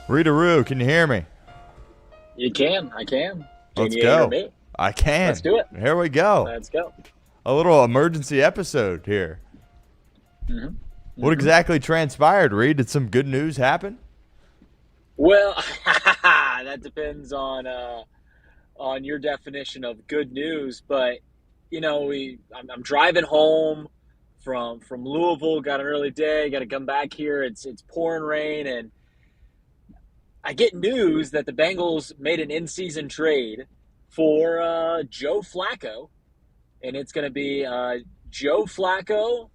Readeroo, can you hear me? You can. I can. Can Let's you go. hear me? I can. Let's do it. Here we go. Let's go. A little emergency episode here. Mm-hmm. What exactly transpired, Reed? Did some good news happen? Well, that depends on your definition of good news. But you know, I'm driving home from Louisville. Got an early day. Got to come back here. It's pouring rain, and I get news that the Bengals made an in-season trade for Joe Flacco, and it's going to be Joe Flacco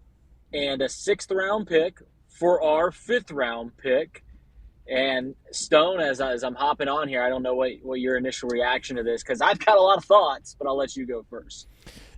and a sixth-round pick for our fifth-round pick. And Stone, as I'm hopping on here, I don't know what your initial reaction to this, because I've got a lot of thoughts, but I'll let you go first.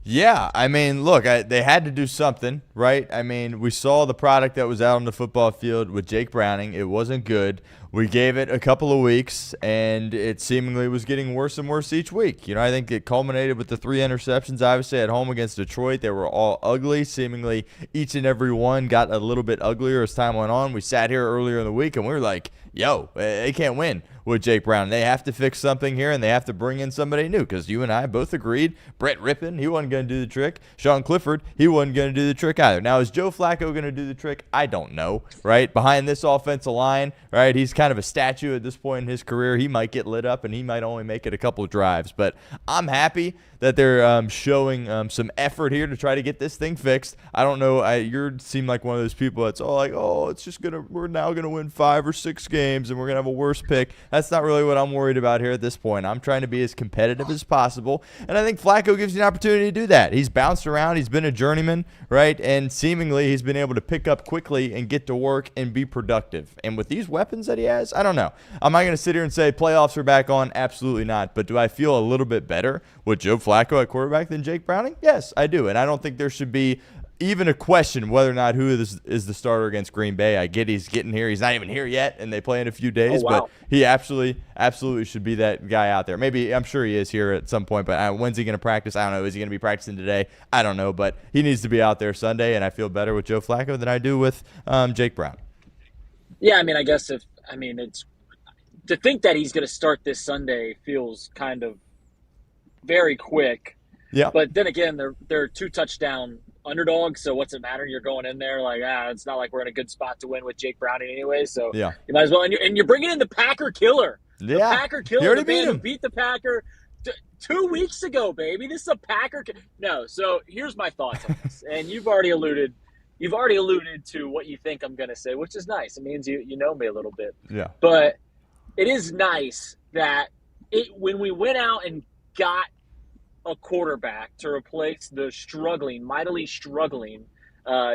Yeah, I mean, look, they had to do something, right? I mean, we saw the product that was out on the football field with Jake Browning. It wasn't good. We gave it a couple of weeks, and it seemingly was getting worse and worse each week. You know, I think it culminated with the 3 interceptions, obviously, at home against Detroit. They were all ugly. Seemingly, each and every one got a little bit uglier as time went on. We sat here earlier in the week, and we were like, yo, they can't win with Jake Brown. They have to fix something here, and they have to bring in somebody new, because you and I both agreed Brett Rippon, he wasn't going to do the trick. Sean Clifford, he wasn't going to do the trick either. Now, is Joe Flacco going to do the trick? I don't know, right? Behind this offensive line, right, he's kind of a statue at this point in his career. He might get lit up, and he might only make it a couple of drives. But I'm happy that they're showing some effort here to try to get this thing fixed. I don't know. You seem like one of those people that's all like, oh, it's just we're now gonna win 5 or 6 games, and we're gonna have a worse pick. That's not really what I'm worried about here at this point. I'm trying to be as competitive as possible, and I think Flacco gives you an opportunity to do that. He's bounced around. He's been a journeyman, right? And seemingly he's been able to pick up quickly and get to work and be productive. And with these weapons that he has, I don't know. Am I going to sit here and say playoffs are back on? Absolutely not. But do I feel a little bit better with Joe Flacco at quarterback than Jake Browning? Yes, I do. And I don't think there should be even a question whether or not who is the starter against Green Bay. I get he's getting here. He's not even here yet, and they play in a few days. Oh, wow. But he absolutely should be that guy out there. Maybe, I'm sure he is here at some point, but when's he going to practice? I don't know. Is he going to be practicing today? I don't know. But he needs to be out there Sunday, and I feel better with Joe Flacco than I do with Jake Brown. Yeah, I mean, I guess it's to think that he's going to start this Sunday feels kind of very quick. Yeah. But then again, they're 2 touchdown underdogs, so what's it matter? You're going in there like, it's not like we're in a good spot to win with Jake Browning anyway, so yeah, you might as well. And you're bringing in the Packer killer. Yeah. The Packer killer. You already the man beat him. who beat the Packer 2 weeks ago, baby. This is a Packer. No, so here's my thoughts on this. And you've already alluded to what you think I'm going to say, which is nice. It means you know me a little bit. Yeah. But it is nice that when we went out and got a quarterback to replace the mightily struggling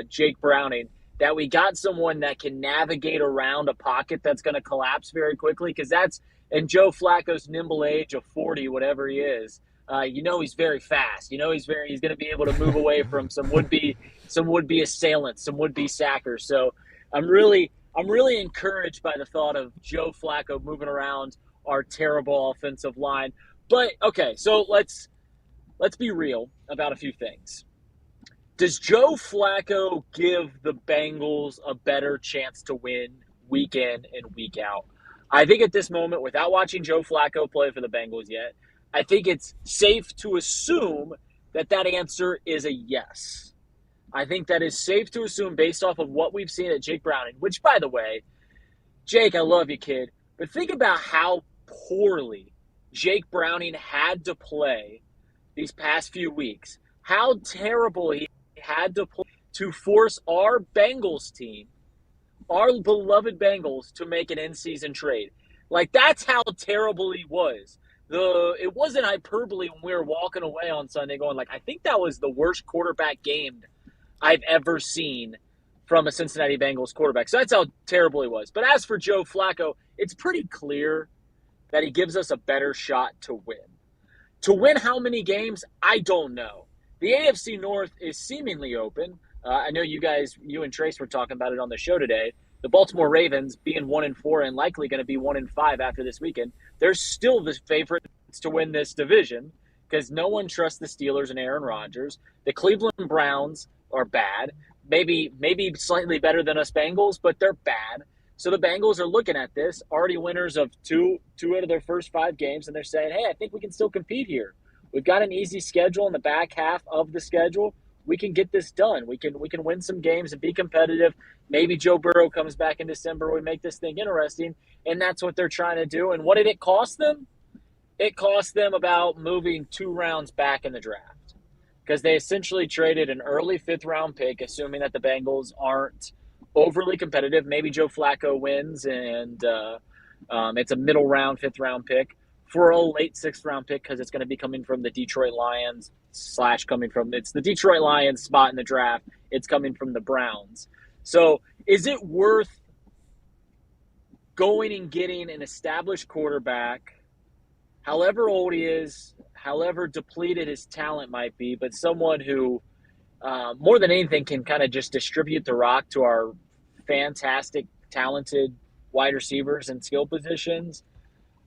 Jake Browning, that we got someone that can navigate around a pocket that's going to collapse very quickly, because that's in Joe Flacco's nimble age of 40, whatever he is. He's very fast. He's going to be able to move away from some would-be assailants, some would-be sackers. So I'm really encouraged by the thought of Joe Flacco moving around our terrible offensive line. But okay, so let's be real about a few things. Does Joe Flacco give the Bengals a better chance to win week in and week out? I think at this moment, without watching Joe Flacco play for the Bengals yet, I think it's safe to assume that answer is a yes. I think that is safe to assume based off of what we've seen at Jake Browning, which, by the way, Jake, I love you, kid, but think about how poorly Jake Browning had to play these past few weeks. How terrible he had to play to force our Bengals team, our beloved Bengals, to make an in-season trade. Like, that's how terrible he was. It wasn't hyperbole when we were walking away on Sunday going, like, I think that was the worst quarterback game I've ever seen from a Cincinnati Bengals quarterback. So that's how terrible he was. But as for Joe Flacco, it's pretty clear that he gives us a better shot to win. To win how many games? I don't know. The AFC North is seemingly open. I know you and Trace were talking about it on the show today. The Baltimore Ravens being 1-4 and likely going to be 1-5 after this weekend, they're still the favorites to win this division because no one trusts the Steelers and Aaron Rodgers. The Cleveland Browns are bad. Maybe slightly better than us Bengals, but they're bad. So the Bengals are looking at this, already winners of two out of their first 5 games, and they're saying, hey, I think we can still compete here. We've got an easy schedule in the back half of the schedule. We can get this done. We can win some games and be competitive. Maybe Joe Burrow comes back in December. We make this thing interesting, and that's what they're trying to do. And what did it cost them? It cost them about moving 2 rounds back in the draft because they essentially traded an early 5th-round pick, assuming that the Bengals aren't overly competitive. Maybe Joe Flacco wins, and it's a middle-round 5th-round pick for a late 6th-round pick because it's going to be coming from the Detroit Lions it's the Detroit Lions spot in the draft. It's coming from the Browns. So is it worth going and getting an established quarterback, however old he is, however depleted his talent might be, but someone who more than anything can kind of just distribute the rock to our fantastic, talented wide receivers and skill positions?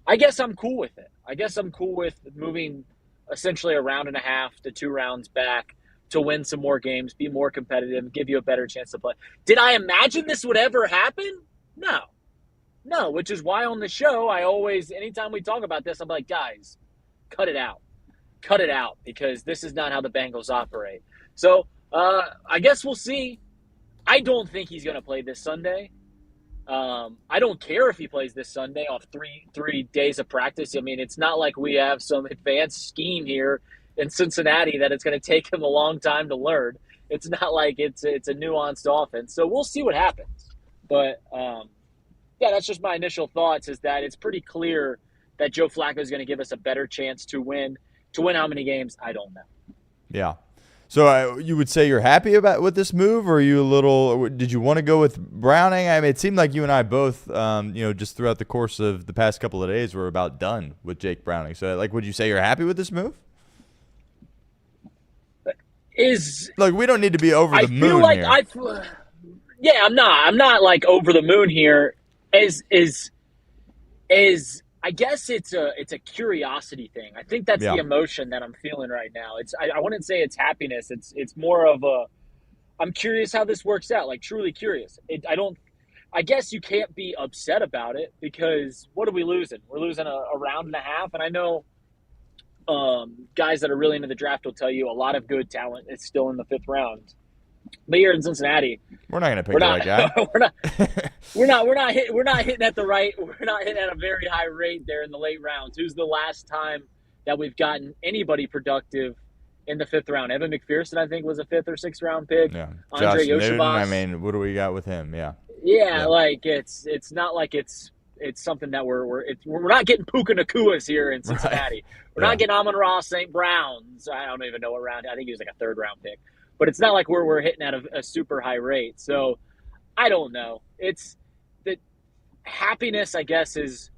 I guess I'm cool with it. I guess I'm cool with moving essentially a round and a half to 2 rounds back to win some more games, be more competitive, give you a better chance to play. Did I imagine this would ever happen? No, which is why on the show, I always, anytime we talk about this, I'm like, guys, cut it out, because this is not how the Bengals operate. So I guess we'll see. I don't think he's going to play this Sunday. I don't care if he plays this Sunday off three days of practice. I mean, it's not like we have some advanced scheme here in Cincinnati that it's going to take him a long time to learn. It's not like it's a nuanced offense. So we'll see what happens. But, yeah, that's just my initial thoughts, is that it's pretty clear that Joe Flacco is going to give us a better chance to win. To win how many games, I don't know. Yeah. So you would say you're happy with this move, or are you a little? Did you want to go with Browning? I mean, it seemed like you and I both, just throughout the course of the past couple of days, were about done with Jake Browning. So, would you say you're happy with this move? Look, we don't need to be over the moon. I feel like here. I'm not like over the moon here. I guess it's a curiosity thing. I think that's the emotion that I'm feeling right now. I wouldn't say it's happiness. It's more of I'm curious how this works out. Like, truly curious. I guess you can't be upset about it, because what are we losing? We're losing a round and a half, and I know guys that are really into the draft will tell you a lot of good talent is still in the 5th round. But here in Cincinnati, we're not going to pick the right guy. We're not hitting at a very high rate there in the late rounds. Who's the last time that we've gotten anybody productive in the 5th round? Evan McPherson, I think, was a 5th or 6th round pick. Yeah. Andre Josh Newton, Yoshabas. I mean, what do we got with him? Yeah. Yeah, like it's not like it's something that we're not getting Puka Nakuas here in Cincinnati. Right. We're not getting Amon-Ra St. Brown's. I don't even know what round. I think he was like a 3rd round pick. But it's not like we're hitting at a super high rate. So I don't know. It's the happiness, I guess, is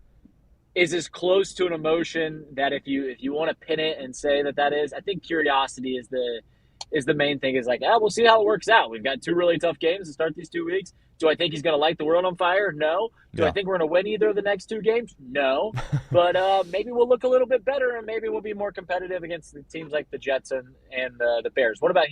as close to an emotion that if you want to pin it and say that is, I think curiosity is the main thing. Is like, we'll see how it works out. We've got 2 really tough games to start these 2 weeks. Do I think he's going to light the world on fire? No. Do I think we're going to win either of the next 2 games? No. But maybe we'll look a little bit better, and maybe we'll be more competitive against the teams like the Jets and the Bears. What about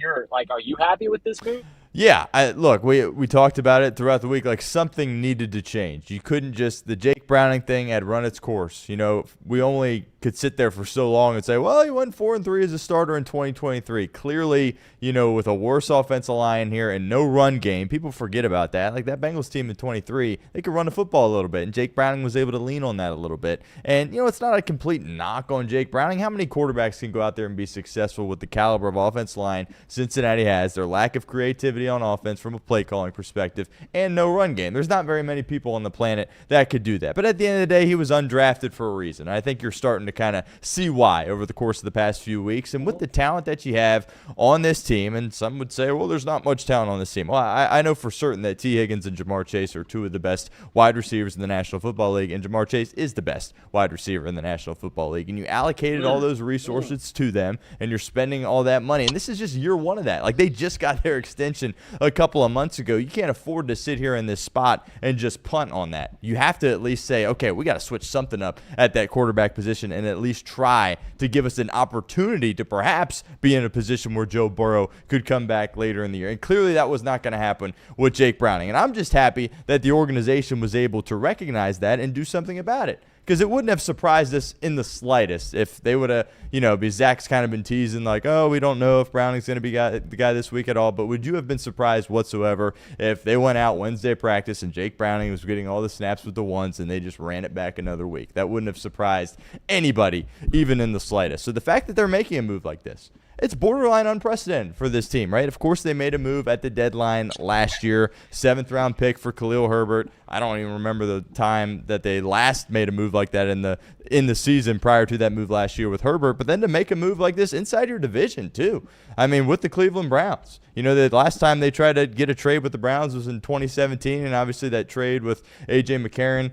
are you happy with this move? Yeah, look, we talked about it throughout the week. Like, something needed to change. You couldn't just – the Jake Browning thing had run its course. We only could sit there for so long and say, well, he went 4-3 as a starter in 2023. Clearly, with a worse offensive line here and no run game, people forget about that. Like, that Bengals team in 23, they could run the football a little bit, and Jake Browning was able to lean on that a little bit. And, it's not a complete knock on Jake Browning. How many quarterbacks can go out there and be successful with the caliber of offense line Cincinnati has, their lack of creativity on offense from a play calling perspective, and no run game? There's not very many people on the planet that could do that. But at the end of the day, he was undrafted for a reason. I think you're starting to kind of see why over the course of the past few weeks. And with the talent that you have on this team, and some would say, well, there's not much talent on this team. Well, I know for certain that T. Higgins and Jamar Chase are 2 of the best wide receivers in the National Football League, and Jamar Chase is the best wide receiver in the National Football League. And you allocated all those resources to them, and you're spending all that money. And this is just year 1 of that. Like, they just got their extension a couple of months ago. You can't afford to sit here in this spot and just punt on that. You have to at least say, okay, we got to switch something up at that quarterback position and at least try to give us an opportunity to perhaps be in a position where Joe Burrow could come back later in the year. And clearly that was not going to happen with Jake Browning. And I'm just happy that the organization was able to recognize that and do something about it. Because it wouldn't have surprised us in the slightest if they would have, because Zach's kind of been teasing like, oh, we don't know if Browning's going to be the guy this week at all. But would you have been surprised whatsoever if they went out Wednesday practice and Jake Browning was getting all the snaps with the ones and they just ran it back another week? That wouldn't have surprised anybody, even in the slightest. So the fact that they're making a move like this, it's borderline unprecedented for this team, right? Of course, they made a move at the deadline last year, 7th-round pick for Khalil Herbert. I don't even remember the time that they last made a move like that in the season prior to that move last year with Herbert. But then to make a move like this inside your division, too. I mean, with the Cleveland Browns. The last time they tried to get a trade with the Browns was in 2017, and obviously that trade with A.J. McCarron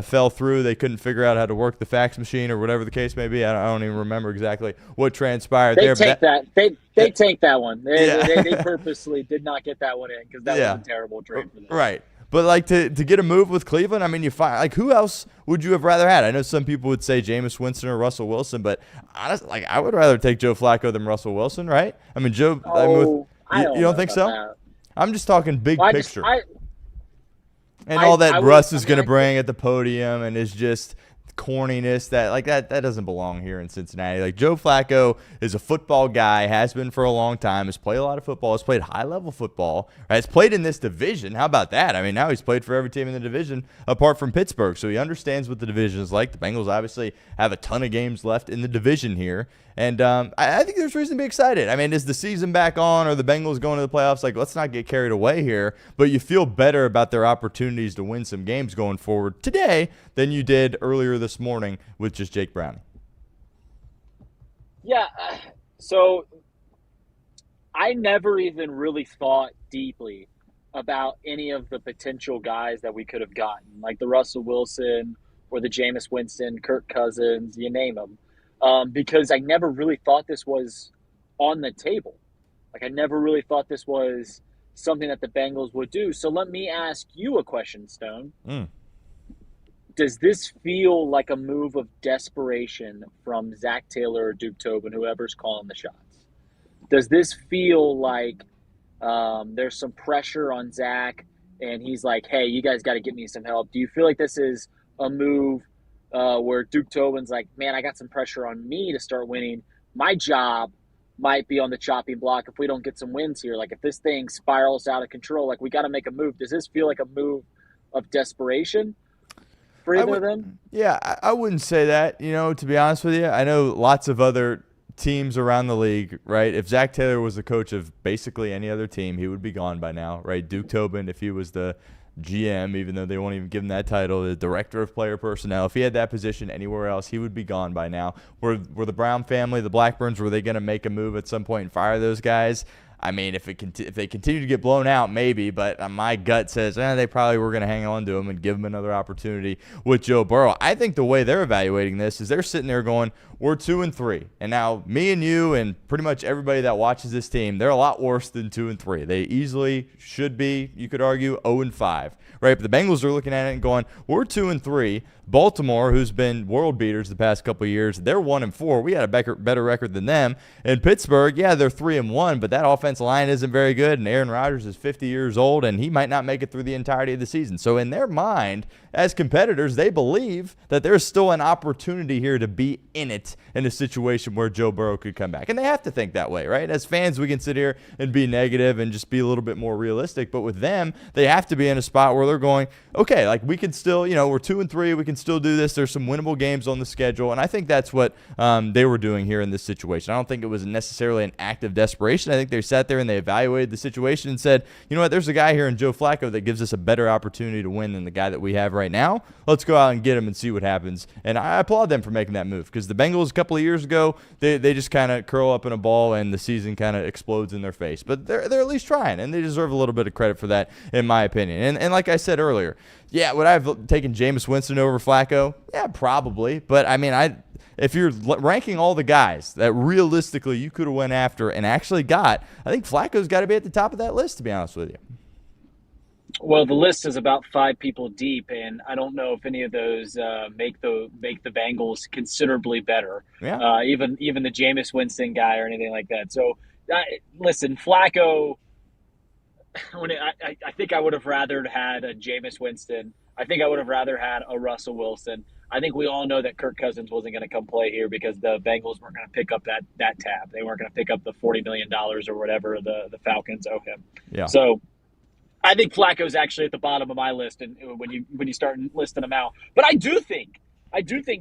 fell through. They couldn't figure out how to work the fax machine or whatever the case may be. I don't even remember exactly what transpired there. They tanked that one. They purposely did not get that one in because that was a terrible trade for them. Right. But, to get a move with Cleveland, I mean, you find, who else would you have rather had? I know some people would say Jameis Winston or Russell Wilson, but honestly, I would rather take Joe Flacco than Russell Wilson, right? I mean, Joe, you don't think so? That. I'm just talking big picture. All that Russ is going to bring at the podium and is just corniness that doesn't belong here in Cincinnati. Joe Flacco is a football guy, has been for a long time, has played a lot of football, has played high-level football, right? Has played in this division. How about that? I mean, now he's played for every team in the division apart from Pittsburgh, so he understands what the division is like. The Bengals obviously have a ton of games left in the division here, and I think there's reason to be excited. I mean, is the season back on? Or the Bengals going to the playoffs? Let's not get carried away here, but you feel better about their opportunities to win some games going forward today than you did earlier this morning with just Jake Browning. Yeah, so I never even really thought deeply about any of the potential guys that we could have gotten, like the Russell Wilson or the Jameis Winston, Kirk Cousins, you name them, because I never really thought this was on the table. I never really thought this was something that the Bengals would do. So let me ask you a question, Stone. Does this feel like a move of desperation from Zack Taylor or Duke Tobin, whoever's calling the shots? Does this feel like there's some pressure on Zack and he's like, hey, you guys got to get me some help? Do you feel like this is a move where Duke Tobin's like, man, I got some pressure on me to start winning. My job might be on the chopping block if we don't get some wins here. If this thing spirals out of control, we got to make a move. Does this feel like a move of desperation for either of them? Yeah, I wouldn't say that, to be honest with you. I know lots of other teams around the league, right? If Zack Taylor was the coach of basically any other team, he would be gone by now, right? Duke Tobin, if he was the GM, even though they won't even give him that title, the director of player personnel, if he had that position anywhere else, he would be gone by now. Were the Brown family, the Blackburns, were they going to make a move at some point and fire those guys? I mean, if they continue to get blown out, maybe, but my gut says they probably were going to hang on to him and give him another opportunity with Joe Burrow. I think the way they're evaluating this is they're sitting there going, we're 2-3. And now me and you and pretty much everybody that watches this team, they're a lot worse than 2-3. They easily should be, you could argue, 0-5, right? But the Bengals are looking at it and going, we're 2-3. Baltimore, who's been world beaters the past couple of years, they're 1-4. We had a better record than them. And Pittsburgh, yeah, they're 3-1, but that offensive line isn't very good, and Aaron Rodgers is 50 years old, and he might not make it through the entirety of the season. So in their mind, as competitors, they believe that there's still an opportunity here to be in it in a situation where Joe Burrow could come back. And they have to think that way, right? As fans, we can sit here and be negative and just be a little bit more realistic, but with them, they have to be in a spot where they're going, okay, we can still, we're 2-3, we can still do this. There's some winnable games on the schedule, and I think that's what they were doing here in this situation. I don't think it was necessarily an act of desperation. I think they sat there and they evaluated the situation and said, you know what, there's a guy here in Joe Flacco that gives us a better opportunity to win than the guy that we have right now. Let's go out and get him and see what happens. And I applaud them for making that move, because the Bengals a couple of years ago, they just kind of curl up in a ball and the season kind of explodes in their face. But they're at least trying, and they deserve a little bit of credit for that, in my opinion. And like I said earlier, yeah, would I have taken Jameis Winston over Flacco? Yeah, probably. But, I mean, if you're ranking all the guys that realistically you could have went after and actually got, I think Flacco's got to be at the top of that list, to be honest with you. Well, the list is about 5 people deep, and I don't know if any of those make the Bengals considerably better. Yeah. Even the Jameis Winston guy or anything like that. So, listen, Flacco. I think I would have rather had a Jameis Winston. I think I would have rather had a Russell Wilson. I think we all know that Kirk Cousins wasn't going to come play here because the Bengals weren't going to pick up that tab. They weren't going to pick up the $40 million or whatever the Falcons owe him. Yeah. So I think Flacco's actually at the bottom of my list, and when you start listing them out. But I do think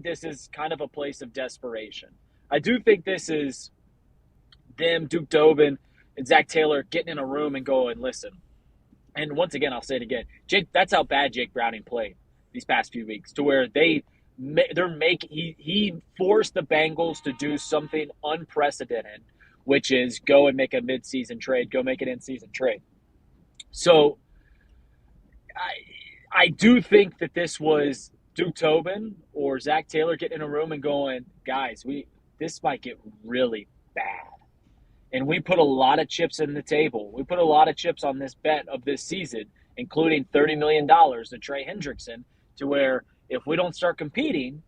this is kind of a place of desperation. I do think this is them, Duke Tobin, and Zack Taylor getting in a room and going, listen. And once again, I'll say it again. Jake, that's how bad Jake Browning played these past few weeks, to where he forced the Bengals to do something unprecedented, which is go and make a mid-season trade, go make an in-season trade. So I do think that this was Duke Tobin or Zack Taylor getting in a room and going, guys, this might get really bad. And we put a lot of chips in the table. We put a lot of chips on this bet of this season, including $30 million to Trey Hendrickson, to where if we don't start competing,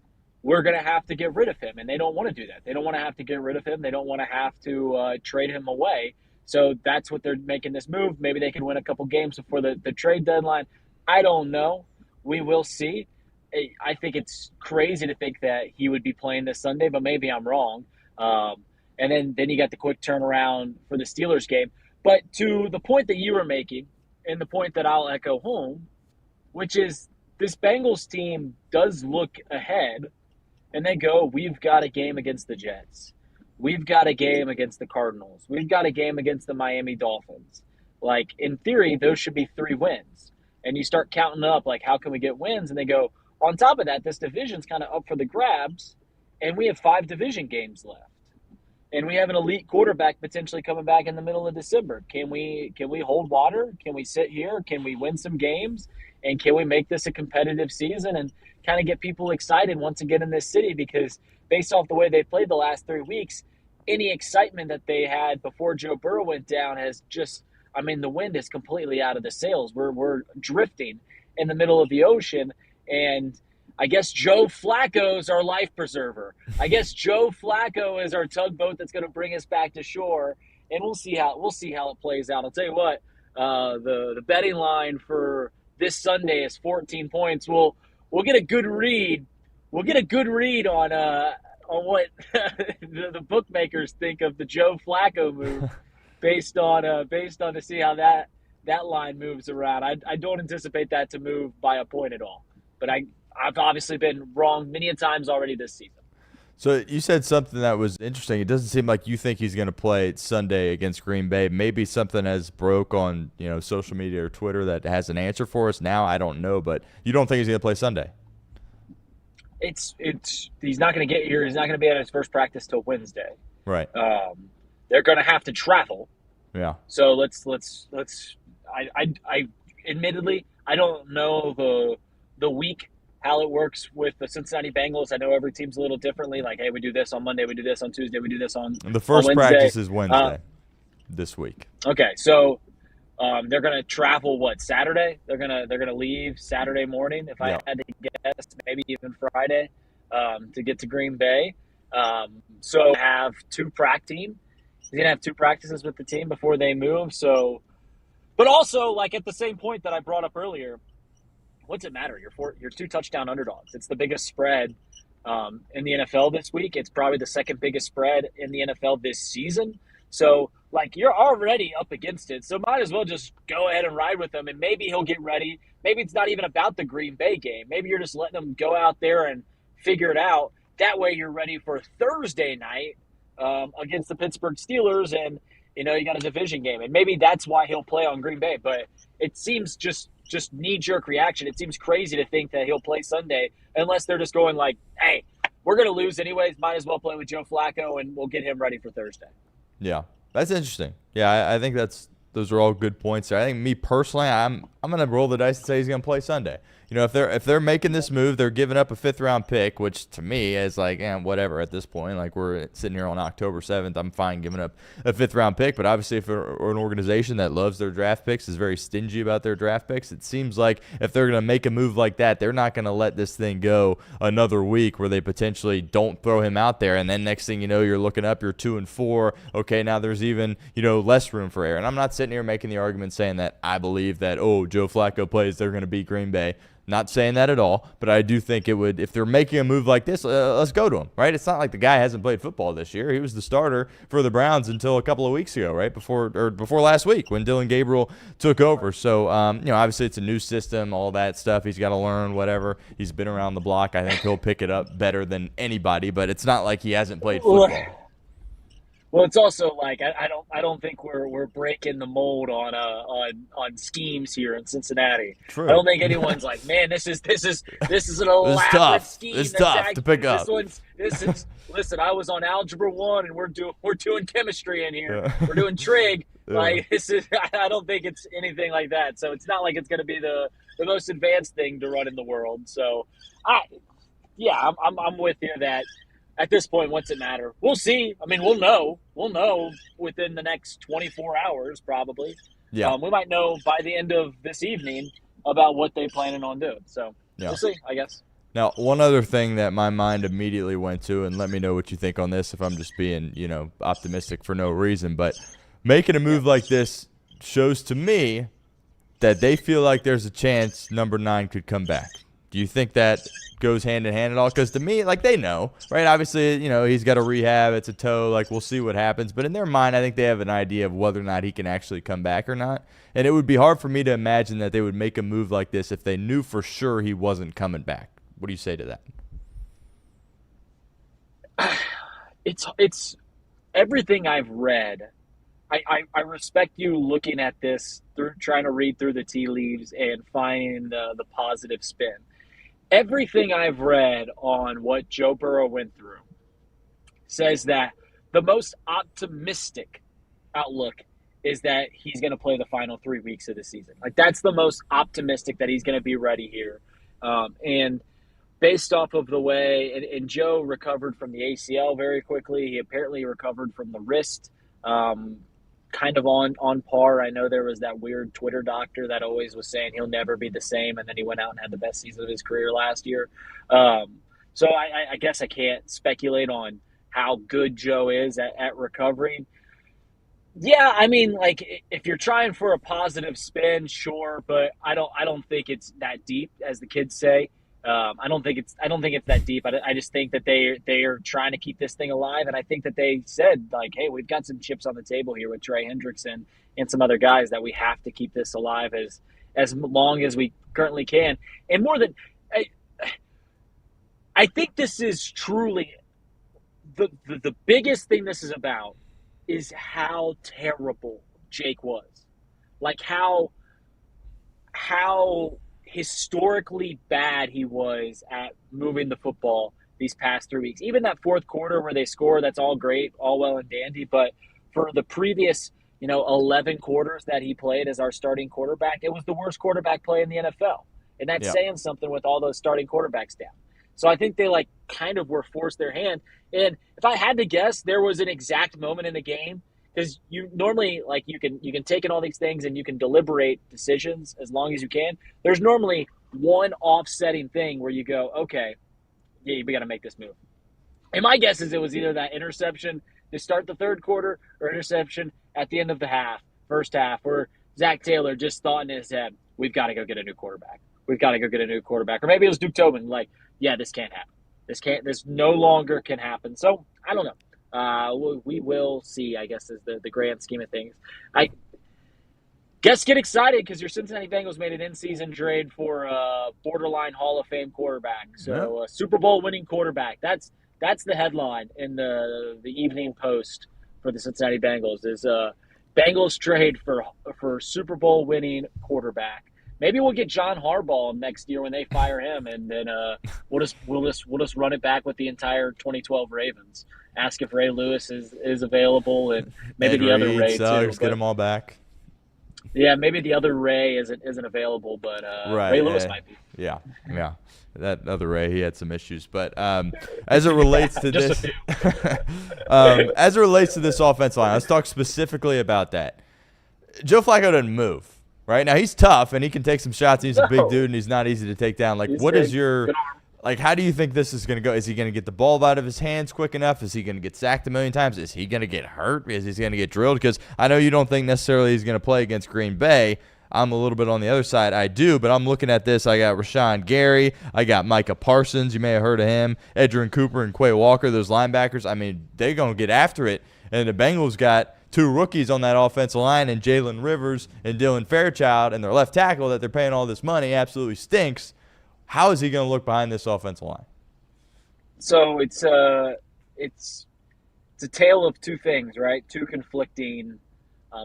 we're going to have to get rid of him. And they don't want to do that. They don't want to have to get rid of him. They don't want to have to trade him away. So that's what they're making this move. Maybe they can win a couple games before the trade deadline. I don't know. We will see. I think it's crazy to think that he would be playing this Sunday, but maybe I'm wrong. And then you got the quick turnaround for the Steelers game. But to the point that you were making, and the point that I'll echo home, which is this Bengals team does look ahead, and they go, we've got a game against the Jets. We've got a game against the Cardinals. We've got a game against the Miami Dolphins. Like, in theory, those should be 3 wins. And you start counting up, like, how can we get wins? And they go, on top of that, this division's kind of up for the grabs, and we have 5 division games left. And we have an elite quarterback potentially coming back in the middle of December. Can we hold water? Can we sit here? Can we win some games? And can we make this a competitive season and kind of get people excited once again in this city? Because based off the way they played the last 3 weeks, any excitement that they had before Joe Burrow went down has just, I mean, the wind is completely out of the sails. We're drifting in the middle of the ocean, and I guess Joe Flacco's our life preserver. I guess Joe Flacco is our tugboat that's going to bring us back to shore, and we'll see how it plays out. I'll tell you what, the betting line for this Sunday is 14 points. We'll get a good read. We'll get a good read on what the bookmakers think of the Joe Flacco move, based on to see how that line moves around. I don't anticipate that to move by a point at all, but I've obviously been wrong many a times already this season. So you said something that was interesting. It doesn't seem like you think he's going to play Sunday against Green Bay. Maybe something has broke on social media or Twitter that has an answer for us now. I don't know, but you don't think he's going to play Sunday? He's not going to get here. He's not going to be at his first practice till Wednesday. Right. They're going to have to travel. Yeah. So let's. I admittedly I don't know the week. How it works with the Cincinnati Bengals. I know every team's a little differently. Like, hey, we do this on Monday, we do this on Tuesday, we do this on the first Wednesday. Practice is Wednesday this week. Okay, so they're gonna travel Saturday? They're gonna leave Saturday morning. If I had to guess, maybe even Friday to get to Green Bay. So have 2 team. He's gonna have 2 practices with the team before they move. So, but also like at the same point that I brought up earlier. What's it matter? You're 2 touchdown underdogs. It's the biggest spread in the NFL this week. It's probably the second biggest spread in the NFL this season. So, like, you're already up against it. So might as well just go ahead and ride with him, and maybe he'll get ready. Maybe it's not even about the Green Bay game. Maybe you're just letting him go out there and figure it out. That way you're ready for Thursday night against the Pittsburgh Steelers, and, you got a division game. And maybe that's why he'll play on Green Bay. But it seems just knee-jerk reaction. It seems crazy to think that he'll play Sunday unless they're just going like, hey, we're going to lose anyways. Might as well play with Joe Flacco, and we'll get him ready for Thursday. Yeah, that's interesting. Yeah, I think those are all good points there. I think me personally, I'm I'm going to roll the dice and say he's going to play Sunday. If they're making this move, they're giving up a 5th-round pick, which to me is like, whatever at this point. Like, we're sitting here on October 7th. I'm fine giving up a 5th-round pick. But obviously, if an organization that loves their draft picks, is very stingy about their draft picks, it seems like if they're going to make a move like that, they're not going to let this thing go another week where they potentially don't throw him out there. And then next thing you know, you're looking up, you're 2-4. Okay, now there's even, less room for error. And I'm not sitting here making the argument saying that I believe that, Joe Flacco plays, they're going to beat Green Bay. Not saying that at all, but I do think it would, if they're making a move like this, let's go to him, right? It's not like the guy hasn't played football this year. He was the starter for the Browns until a couple of weeks ago, right? Before last week when Dylan Gabriel took over. So, obviously it's a new system, all that stuff. He's got to learn, whatever. He's been around the block. I think he'll pick it up better than anybody, but it's not like he hasn't played football. Well, it's also like I don't think we're breaking the mold on schemes here in Cincinnati. True. I don't think anyone's like, man, this is an elaborate scheme. It's tough to pick up. Listen, I was on Algebra 1 and we're doing chemistry in here. Yeah. We're doing trig. Yeah. Like I don't think it's anything like that. So it's not like it's going to be the most advanced thing to run in the world. So I'm with you that. At this point, what's it matter? We'll see. I mean, we'll know. We'll know within the next 24 hours, probably. Yeah. We might know by the end of this evening about what they're planning on doing. So We'll see, I guess. Now, one other thing that my mind immediately went to, and let me know what you think on this if I'm just being, optimistic for no reason, but making a move like this shows to me that they feel like there's a chance number 9 could come back. Do you think that goes hand in hand at all? Because to me, like, they know, right? Obviously, he's got a rehab. It's a toe. Like, we'll see what happens. But in their mind, I think they have an idea of whether or not he can actually come back or not. And it would be hard for me to imagine that they would make a move like this if they knew for sure he wasn't coming back. What do you say to that? It's everything I've read. I respect you looking at this, trying to read through the tea leaves and finding the positive spin. Everything I've read on what Joe Burrow went through says that the most optimistic outlook is that he's going to play the final 3 weeks of the season. Like, that's the most optimistic, that he's going to be ready here. And based off of the way, and Joe recovered from the ACL very quickly. He apparently recovered from the wrist, kind of on par. I know there was that weird Twitter doctor that always was saying he'll never be the same, and then he went out and had the best season of his career last year. So I guess I can't speculate on how good Joe is at recovering. Yeah, I mean, like, if you're trying for a positive spin, sure, but I don't think it's that deep, as the kids say. I don't think it's that deep. I just think that they are trying to keep this thing alive, and I think that they said, like, hey, we've got some chips on the table here with Trey Hendrickson and some other guys, that we have to keep this alive as long as we currently can. And more than I think this is truly the biggest thing this is about is how terrible Jake was. Like, how historically bad he was at moving the football these past 3 weeks. Even that fourth quarter where they score, that's all great, all well and dandy. But for the previous, 11 quarters that he played as our starting quarterback, it was the worst quarterback play in the NFL. And that's saying something with all those starting quarterbacks down. So I think they kind of were forced their hand. And if I had to guess, there was an exact moment in the game, because you normally, you can take in all these things and you can deliberate decisions as long as you can. There's normally one offsetting thing where you go, okay, yeah, we got to make this move. And my guess is it was either that interception to start the third quarter or interception at the end of the first half, where Zack Taylor just thought in his head, we've got to go get a new quarterback. We've got to go get a new quarterback. Or maybe it was Duke Tobin, this can't happen. This no longer can happen. So I don't know. We will see, I guess, is the grand scheme of things. I guess get excited because your Cincinnati Bengals made an in-season trade for a borderline Hall of Fame quarterback. So a Super Bowl winning quarterback. That's the headline in the Evening Post for the Cincinnati Bengals is Bengals trade for Super Bowl winning quarterback. Maybe we'll get John Harbaugh next year when they fire him, and then we'll just run it back with the entire 2012 Ravens. Ask if Ray Lewis is available, and maybe the other Ray too. Get them all back. Yeah, maybe the other Ray isn't available, but Right. Ray Lewis might be. Yeah. Yeah. That other Ray, he had some issues. But as it relates to Just a this, few. as it relates to this offensive line, let's talk specifically about that. Joe Flacco doesn't move. Right now, he's tough and he can take some shots. He's a big No. dude and he's not easy to take down. Like, He's what big. is your Good arm. like? How do you think this is going to go? Is he going to get the ball out of his hands quick enough? Is he going to get sacked a million times? Is he going to get hurt? Is he going to get drilled? Because I know you don't think necessarily he's going to play against Green Bay. I'm a little bit on the other side. I do, but I'm looking at this. I got Rashawn Gary. I got Micah Parsons. You may have heard of him. Edgerrin Cooper and Quay Walker, those linebackers. I mean, they're going to get after it. And the Bengals got two rookies on that offensive line, and Jalen Rivers and Dylan Fairchild, and their left tackle that they're paying all this money absolutely stinks. How is he going to look behind this offensive line? So it's a tale of two things, right? Two conflicting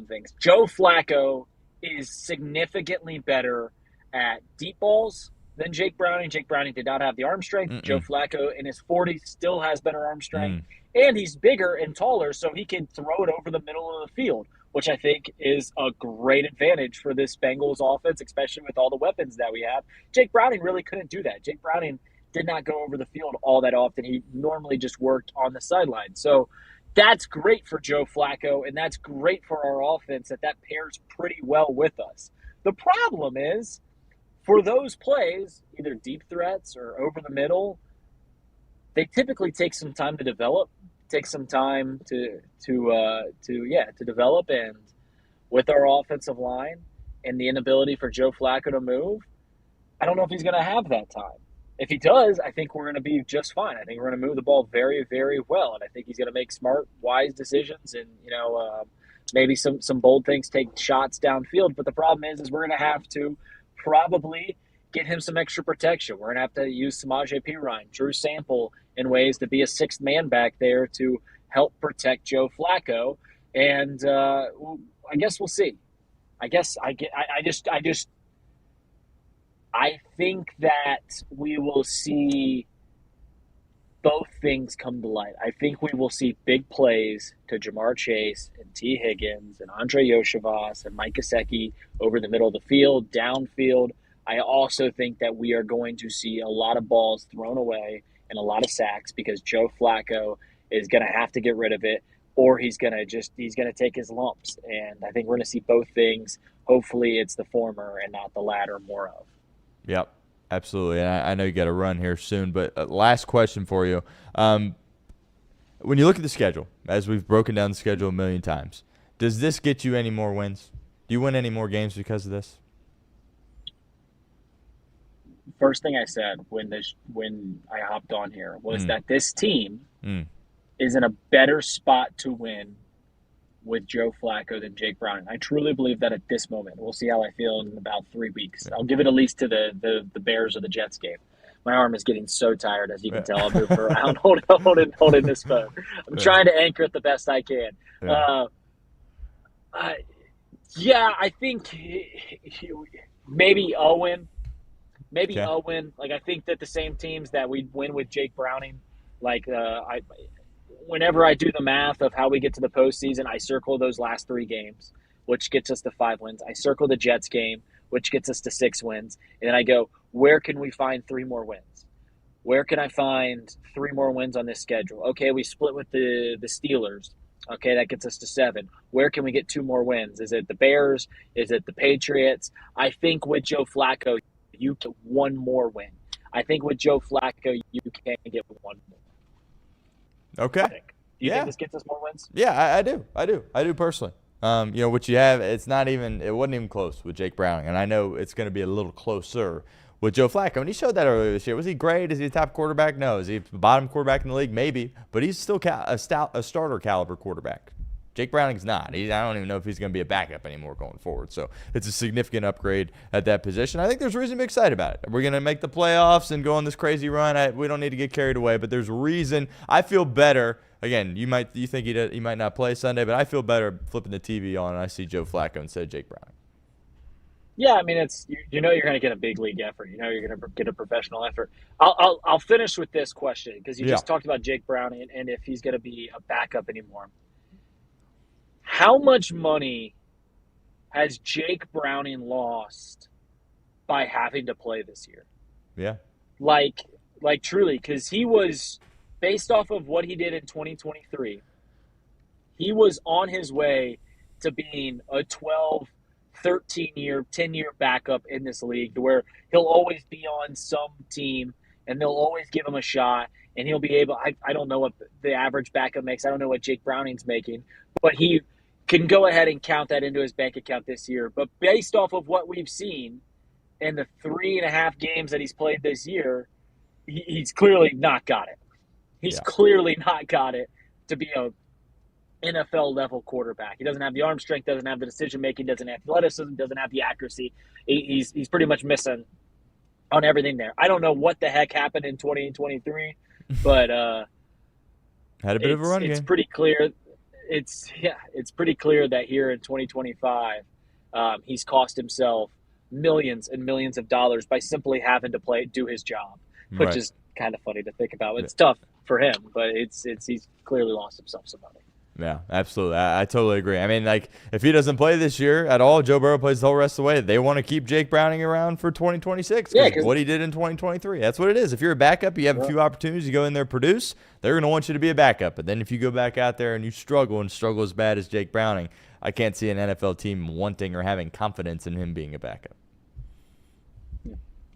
things. Joe Flacco is significantly better at deep balls than Jake Browning. Jake Browning did not have the arm strength. Joe Flacco in his 40s still has better arm strength. And he's bigger and taller, so he can throw it over the middle of the field, which I think is a great advantage for this Bengals offense, especially with all the weapons that we have. Jake Browning really couldn't do that. Jake Browning did not go over the field all that often. He normally just worked on the sideline. So that's great for Joe Flacco, and that's great for our offense that pairs pretty well with us. The problem is, for those plays, either deep threats or over the middle, they typically take some time to develop, take some time to develop. And with our offensive line and the inability for Joe Flacco to move, I don't know if he's going to have that time. If he does, I think we're going to be just fine. I think we're going to move the ball very, very well, and I think he's going to make smart, wise decisions, and maybe some bold things, take shots downfield. But the problem is we're going to have to probably get him some extra protection. We're going to have to use Samaje Perine, Drew Sample in ways to be a sixth man back there to help protect Joe Flacco. And I guess we'll see. I think that we will see both things come to light. I think we will see big plays to Jamar Chase and T. Higgins and Andre Yoshivas and Mike Gesicki over the middle of the field, downfield. I also think that we are going to see a lot of balls thrown away and a lot of sacks because Joe Flacco is going to have to get rid of it, or he's going to take his lumps. And I think we're going to see both things. Hopefully it's the former and not the latter more of. Yep, absolutely. And I know you got to run here soon, but last question for you. When you look at the schedule, as we've broken down the schedule a million times, does this get you any more wins? Do you win any more games because of this? First thing I said when I hopped on here was that this team is in a better spot to win with Joe Flacco than Jake Browning. I truly believe that at this moment. We'll see how I feel in about 3 weeks. I'll give it at least to the Bears or the Jets game. My arm is getting so tired, as you can tell. I'm moving around holding this phone. I'm trying to anchor it the best I can. I think maybe Owen. Owen. Like, I think that the same teams that we win with Jake Browning, whenever I do the math of how we get to the postseason, I circle those last 3 games, which gets us to 5 wins. I circle the Jets game, which gets us to 6 wins. And then I go, where can we find 3 more wins? Where can I find 3 more wins on this schedule? Okay, we split with the Steelers. Okay, that gets us to 7. Where can we get 2 more wins? Is it the Bears? Is it the Patriots? I think with Joe Flacco, you get 1 more win. I think with Joe Flacco, you can get 1 more. Okay. Do you think this gets us more wins? Yeah, I do personally. What you have, it wasn't even close with Jake Browning, and I know it's going to be a little closer with Joe Flacco. And he showed that earlier this year. Was he great? Is he a top quarterback? No. Is he the bottom quarterback in the league? Maybe. But he's still a starter caliber quarterback. Jake Browning's not. I don't even know if he's going to be a backup anymore going forward. So it's a significant upgrade at that position. I think there's reason to be excited about it. We're going to make the playoffs and go on this crazy run. We don't need to get carried away, but there's reason. I feel better. Again, you think he might not play Sunday, but I feel better flipping the TV on and I see Joe Flacco instead of Jake Browning. Yeah, I mean, you're going to get a big league effort. You're going to get a professional effort. I'll finish with this question because you just talked about Jake Browning and if he's going to be a backup anymore. How much money has Jake Browning lost by having to play this year? Yeah. Like truly, because he was, based off of what he did in 2023, he was on his way to being a 12, 13-year, 10-year backup in this league, to where he'll always be on some team and they'll always give him a shot, and he'll be able, I don't know what the average backup makes. I don't know what Jake Browning's making, but he can go ahead and count that into his bank account this year. But based off of what we've seen in the 3.5 games that he's played this year, he's clearly not got it. He's clearly not got it to be a NFL level quarterback. He doesn't have the arm strength, doesn't have the decision making, doesn't have athleticism, doesn't have the accuracy. He's pretty much missing on everything there. I don't know what the heck happened in 2023, but had a bit of a run game. It's pretty clear. It's pretty clear that here in 2025, he's cost himself millions and millions of dollars by simply having to do his job, which is kind of funny to think about. It's tough for him, but he's clearly lost himself some money. Yeah, absolutely. I totally agree. I mean, like, if he doesn't play this year at all, Joe Burrow plays the whole rest of the way. They want to keep Jake Browning around for 2026 because what he did in 2023. That's what it is. If you're a backup, you have a few opportunities to go in there and produce. They're going to want you to be a backup. But then if you go back out there and you struggle as bad as Jake Browning, I can't see an NFL team wanting or having confidence in him being a backup.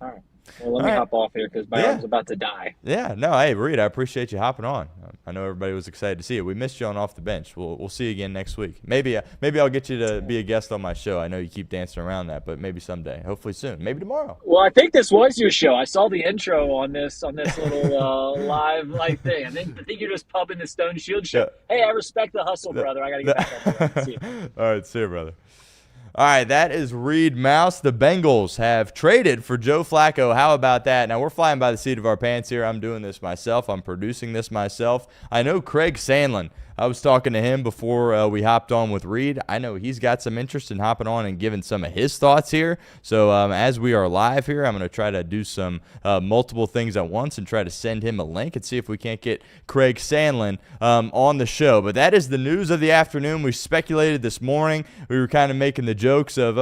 All right. Well, let me hop off here because my arm's about to die. Yeah, no, hey, Reed, I appreciate you hopping on. I know everybody was excited to see it. We missed you on Off the Bench. We'll see you again next week. Maybe I'll get you to be a guest on my show. I know you keep dancing around that, but maybe someday. Hopefully soon. Maybe tomorrow. Well, I think this was your show. I saw the intro on this little live thing. I think you're just pumping the Stone Shield show. Yeah. Hey, I respect the hustle, brother. I got to get back on there. See you. All right, see you, brother. All right, that is Reed Mouse. The Bengals have traded for Joe Flacco. How about that? Now, we're flying by the seat of our pants here. I'm doing this myself. I'm producing this myself. I know Craig Sandlin. I was talking to him before we hopped on with Reed. I know he's got some interest in hopping on and giving some of his thoughts here. So as we are live here, I'm going to try to do some multiple things at once and try to send him a link and see if we can't get Craig Sandlin on the show. But that is the news of the afternoon. We speculated this morning. We were kind of making the jokes of,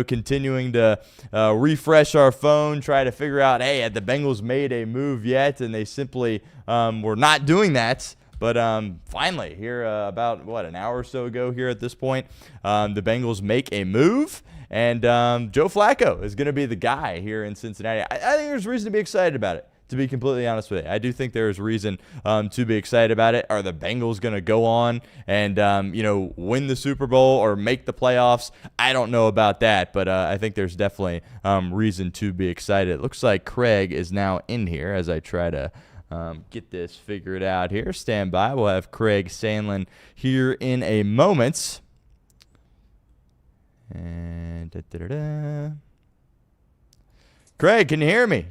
continuing to refresh our phone, try to figure out, hey, had the Bengals made a move yet? And they simply were not doing that. But finally, here about, an hour or so ago here at this point, the Bengals make a move, and Joe Flacco is going to be the guy here in Cincinnati. I think there's reason to be excited about it, to be completely honest with you. I do think there's reason to be excited about it. Are the Bengals going to go on and, win the Super Bowl or make the playoffs? I don't know about that, but I think there's definitely reason to be excited. It looks like Craig is now in here as I try to get this figured out here. Stand by. We'll have Craig Sandlin here in a moment. And Craig, can you hear me?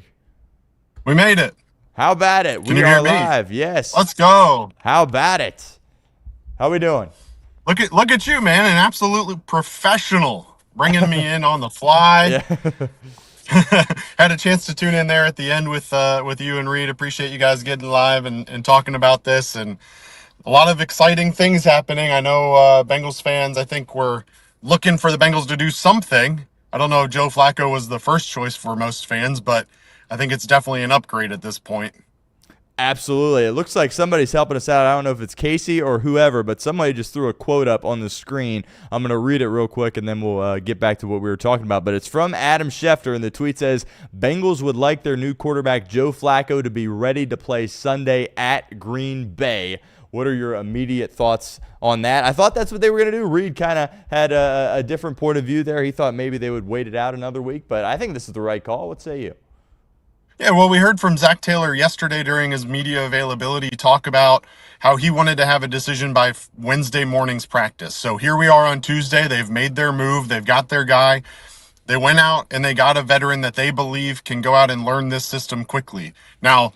We made it. How about it? Can you hear me? Live. Yes. Let's go. How about it? How we doing? Look at you, man. An absolutely professional, bringing me in on the fly. Yeah. Had a chance to tune in there at the end with you and Reed. Appreciate you guys getting live and talking about this, and a lot of exciting things happening. I know Bengals fans, I think, were looking for the Bengals to do something. I don't know if Joe Flacco was the first choice for most fans, but I think it's definitely an upgrade at this point. Absolutely. It looks like somebody's helping us out. I don't know if it's Casey or whoever, but somebody just threw a quote up on the screen. I'm going to read it real quick, and then we'll get back to what we were talking about. But it's from Adam Schefter, and the tweet says, Bengals would like their new quarterback Joe Flacco to be ready to play Sunday at Green Bay. What are your immediate thoughts on that? I thought that's what they were going to do. Reed kind of had a different point of view there. He thought maybe they would wait it out another week, but I think this is the right call. What say you? Yeah, well, we heard from Zack Taylor yesterday during his media availability talk about how he wanted to have a decision by Wednesday morning's practice. So here we are on Tuesday. They've made their move. They've got their guy. They went out and they got a veteran that they believe can go out and learn this system quickly. Now,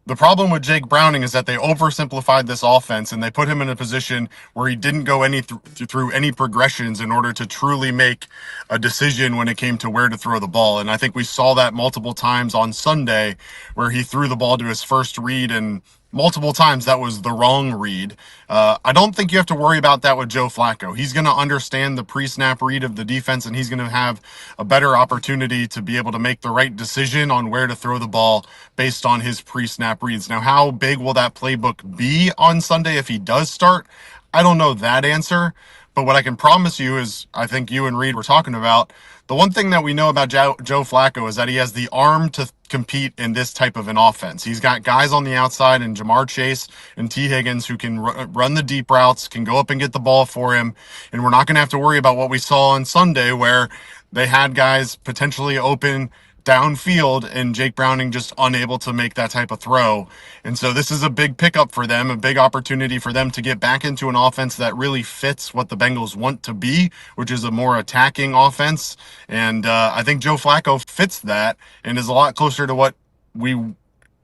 the problem with Jake Browning is that they oversimplified this offense and they put him in a position where he didn't go through any progressions in order to truly make a decision when it came to where to throw the ball. And I think we saw that multiple times on Sunday where he threw the ball to his first read and multiple times that was the wrong read. I don't think you have to worry about that with Joe Flacco. He's going to understand the pre-snap read of the defense, and he's going to have a better opportunity to be able to make the right decision on where to throw the ball based on his pre-snap reads. Now, how big will that playbook be on Sunday if he does start? I don't know that answer, but what I can promise you is, I think you and Reed were talking about, the one thing that we know about Joe Flacco is that he has the arm to compete in this type of an offense. He's got guys on the outside and Jamar Chase and T. Higgins who can run the deep routes, can go up and get the ball for him. And we're not going to have to worry about what we saw on Sunday where they had guys potentially open downfield and Jake Browning just unable to make that type of throw. And so this is a big pickup for them, a big opportunity for them to get back into an offense that really fits what the Bengals want to be, which is a more attacking offense. And I think Joe Flacco fits that and is a lot closer to what we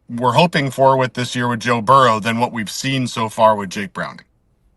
were hoping for with this year with Joe Burrow than what we've seen so far with Jake Browning.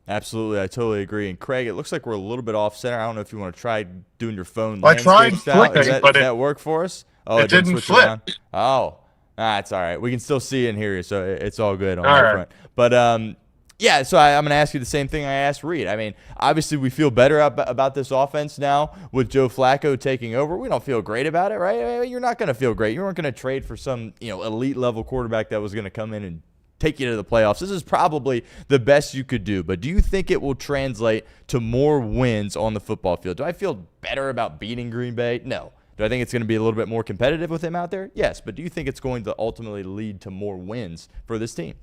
Absolutely, I totally agree. And Craig, it looks like we're a little bit off center. I don't know if you want to try doing your phone landscape landscape style. Flicking, Does that work for us? Oh, it didn't switch flip. around? Oh, it's all right. We can still see and hear you, so it's all good on all that right. front. But yeah, so I'm going to ask you the same thing I asked Reed. I mean, obviously we feel better about this offense now with Joe Flacco taking over. We don't feel great about it, right? I mean, you're not going to feel great. You weren't going to trade for some elite level quarterback that was going to come in and take you to the playoffs. This is probably the best you could do. But do you think it will translate to more wins on the football field? Do I feel better about beating Green Bay? No. Do I think it's going to be a little bit more competitive with him out there? Yes. But do you think it's going to ultimately lead to more wins for this team?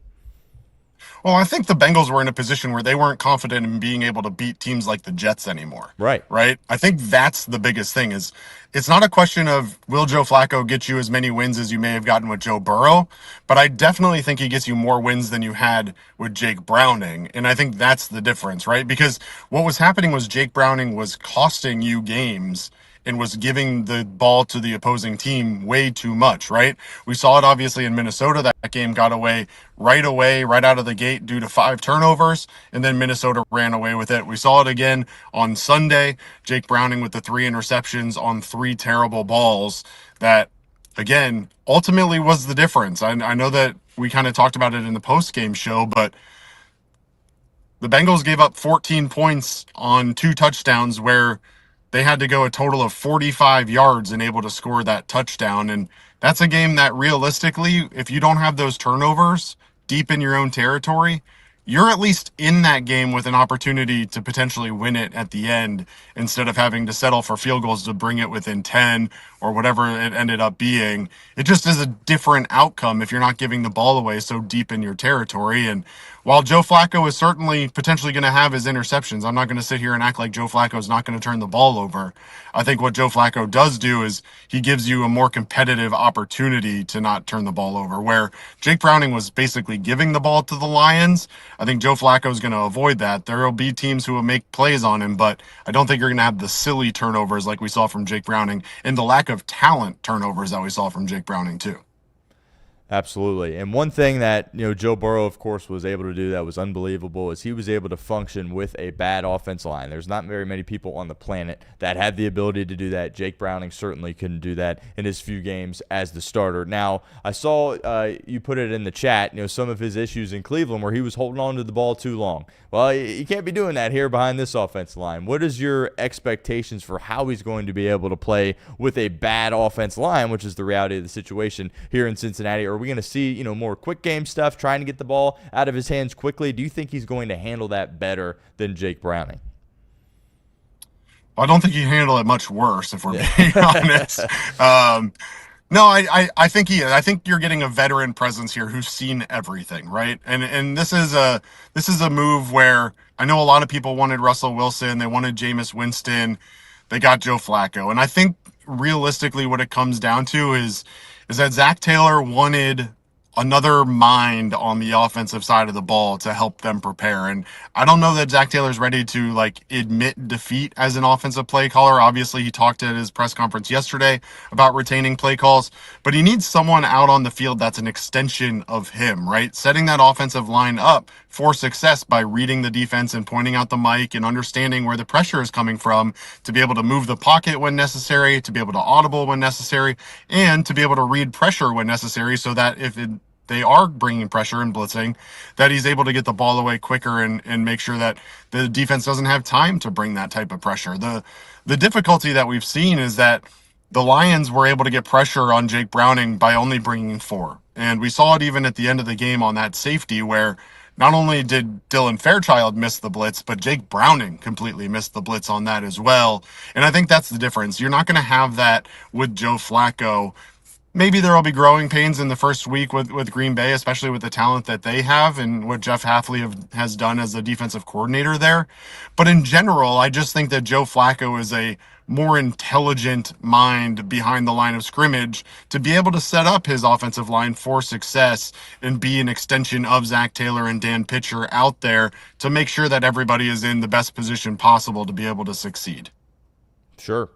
Well, I think the Bengals were in a position where they weren't confident in being able to beat teams like the Jets anymore. Right. Right? I think that's the biggest thing is it's not a question of will Joe Flacco get you as many wins as you may have gotten with Joe Burrow, but I definitely think he gets you more wins than you had with Jake Browning. And I think that's the difference, right? Because what was happening was Jake Browning was costing you games and was giving the ball to the opposing team way too much, right? We saw it obviously in Minnesota. That game got away, right out of the gate due to 5 turnovers, and then Minnesota ran away with it. We saw it again on Sunday, Jake Browning with the 3 interceptions on 3 terrible balls that, again, ultimately was the difference. I know that we kind of talked about it in the post-game show, but the Bengals gave up 14 points on 2 touchdowns where they had to go a total of 45 yards and able to score that touchdown. And that's a game that realistically, if you don't have those turnovers deep in your own territory, you're at least in that game with an opportunity to potentially win it at the end instead of having to settle for field goals to bring it within 10 or whatever it ended up being. It just is a different outcome if you're not giving the ball away so deep in your territory. And while Joe Flacco is certainly potentially going to have his interceptions, I'm not going to sit here and act like Joe Flacco is not going to turn the ball over. I think what Joe Flacco does do is he gives you a more competitive opportunity to not turn the ball over, where Jake Browning was basically giving the ball to the Lions. I think Joe Flacco is going to avoid that. There will be teams who will make plays on him, but I don't think you're going to have the silly turnovers like we saw from Jake Browning and the lack of talent turnovers that we saw from Jake Browning too. Absolutely. And one thing that, Joe Burrow, of course, was able to do that was unbelievable is he was able to function with a bad offensive line. There's not very many people on the planet that had the ability to do that. Jake Browning certainly couldn't do that in his few games as the starter. Now, I saw you put it in the chat, some of his issues in Cleveland where he was holding on to the ball too long. Well, you can't be doing that here behind this offensive line. What is your expectations for how he's going to be able to play with a bad offensive line, which is the reality of the situation here in Cincinnati? Are we going to see, more quick game stuff, trying to get the ball out of his hands quickly? Do you think he's going to handle that better than Jake Browning? I don't think he handled it much worse, if we're being honest. No, I think he is. I think you're getting a veteran presence here who's seen everything, right? And this is a move where I know a lot of people wanted Russell Wilson, they wanted Jameis Winston, they got Joe Flacco, and I think realistically what it comes down to is that Zack Taylor wanted another mind on the offensive side of the ball to help them prepare. And I don't know that Zack Taylor's ready to admit defeat as an offensive play caller. Obviously, he talked at his press conference yesterday about retaining play calls, but he needs someone out on the field that's an extension of him, right? Setting that offensive line up for success by reading the defense and pointing out the mic and understanding where the pressure is coming from to be able to move the pocket when necessary, to be able to audible when necessary, and to be able to read pressure when necessary so that if they are bringing pressure and blitzing, that he's able to get the ball away quicker and make sure that the defense doesn't have time to bring that type of pressure. The difficulty that we've seen is that the Lions were able to get pressure on Jake Browning by only bringing 4. And we saw it even at the end of the game on that safety where not only did Dylan Fairchild miss the blitz, but Jake Browning completely missed the blitz on that as well. And I think that's the difference. You're not going to have that with Joe Flacco. Maybe there will be growing pains in the first week with Green Bay, especially with the talent that they have and what Jeff Hafley has done as the defensive coordinator there. But in general, I just think that Joe Flacco is a more intelligent mind behind the line of scrimmage to be able to set up his offensive line for success and be an extension of Zack Taylor and Dan Pitcher out there to make sure that everybody is in the best position possible to be able to succeed. Sure.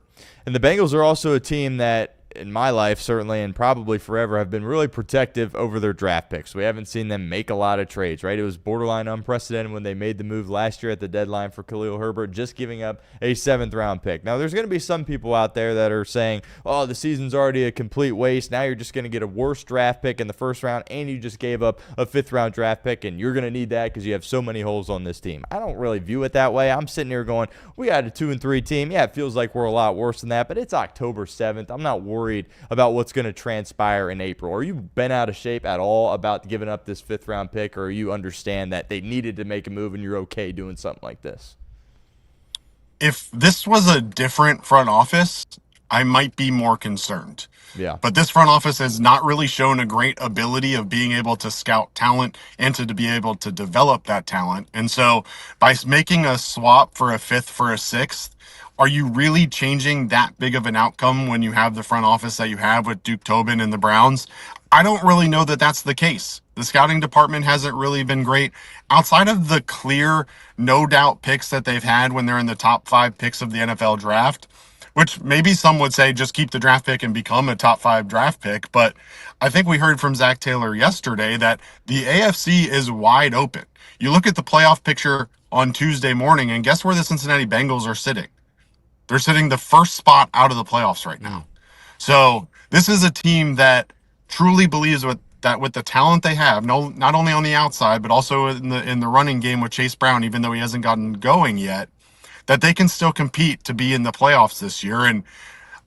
And the Bengals are also a team that, in my life, certainly, and probably forever, have been really protective over their draft picks. We haven't seen them make a lot of trades, right? It was borderline unprecedented when they made the move last year at the deadline for Khalil Herbert, just giving up a 7th-round pick. Now, there's going to be some people out there that are saying, oh, the season's already a complete waste. Now you're just going to get a worse draft pick in the first round, and you just gave up a 5th-round draft pick, and you're going to need that because you have so many holes on this team. I don't really view it that way. I'm sitting here going, we got a 2-3 team. Yeah, it feels like we're a lot worse than that, but it's October 7th. I'm not worried about what's going to transpire in April. Are you bent out of shape at all about giving up this 5th-round pick, or you understand that they needed to make a move and you're okay doing something like this? If this was a different front office, I might be more concerned. Yeah. But this front office has not really shown a great ability of being able to scout talent and to be able to develop that talent. And so by making a swap for a 5th for a 6th, are you really changing that big of an outcome when you have the front office that you have with Duke Tobin and the Browns? I don't really know that that's the case. The scouting department hasn't really been great. Outside of the clear, no doubt picks that they've had when they're in the top 5 picks of the NFL draft, which maybe some would say just keep the draft pick and become a top 5 draft pick. But I think we heard from Zack Taylor yesterday that the AFC is wide open. You look at the playoff picture on Tuesday morning, and guess where the Cincinnati Bengals are sitting? They're sitting the first spot out of the playoffs right now. So this is a team that truly believes with the talent they have, not only on the outside, but also in the running game with Chase Brown, even though he hasn't gotten going yet, that they can still compete to be in the playoffs this year. And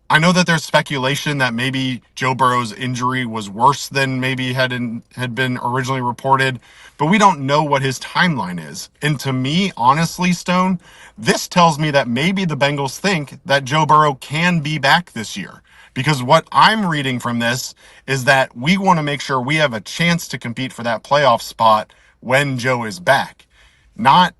I know that there's speculation that maybe Joe Burrow's injury was worse than maybe had been originally reported, but we don't know what his timeline is. And to me, honestly, Stone, this tells me that maybe the Bengals think that Joe Burrow can be back this year. Because what I'm reading from this is that we want to make sure we have a chance to compete for that playoff spot when Joe is back. Not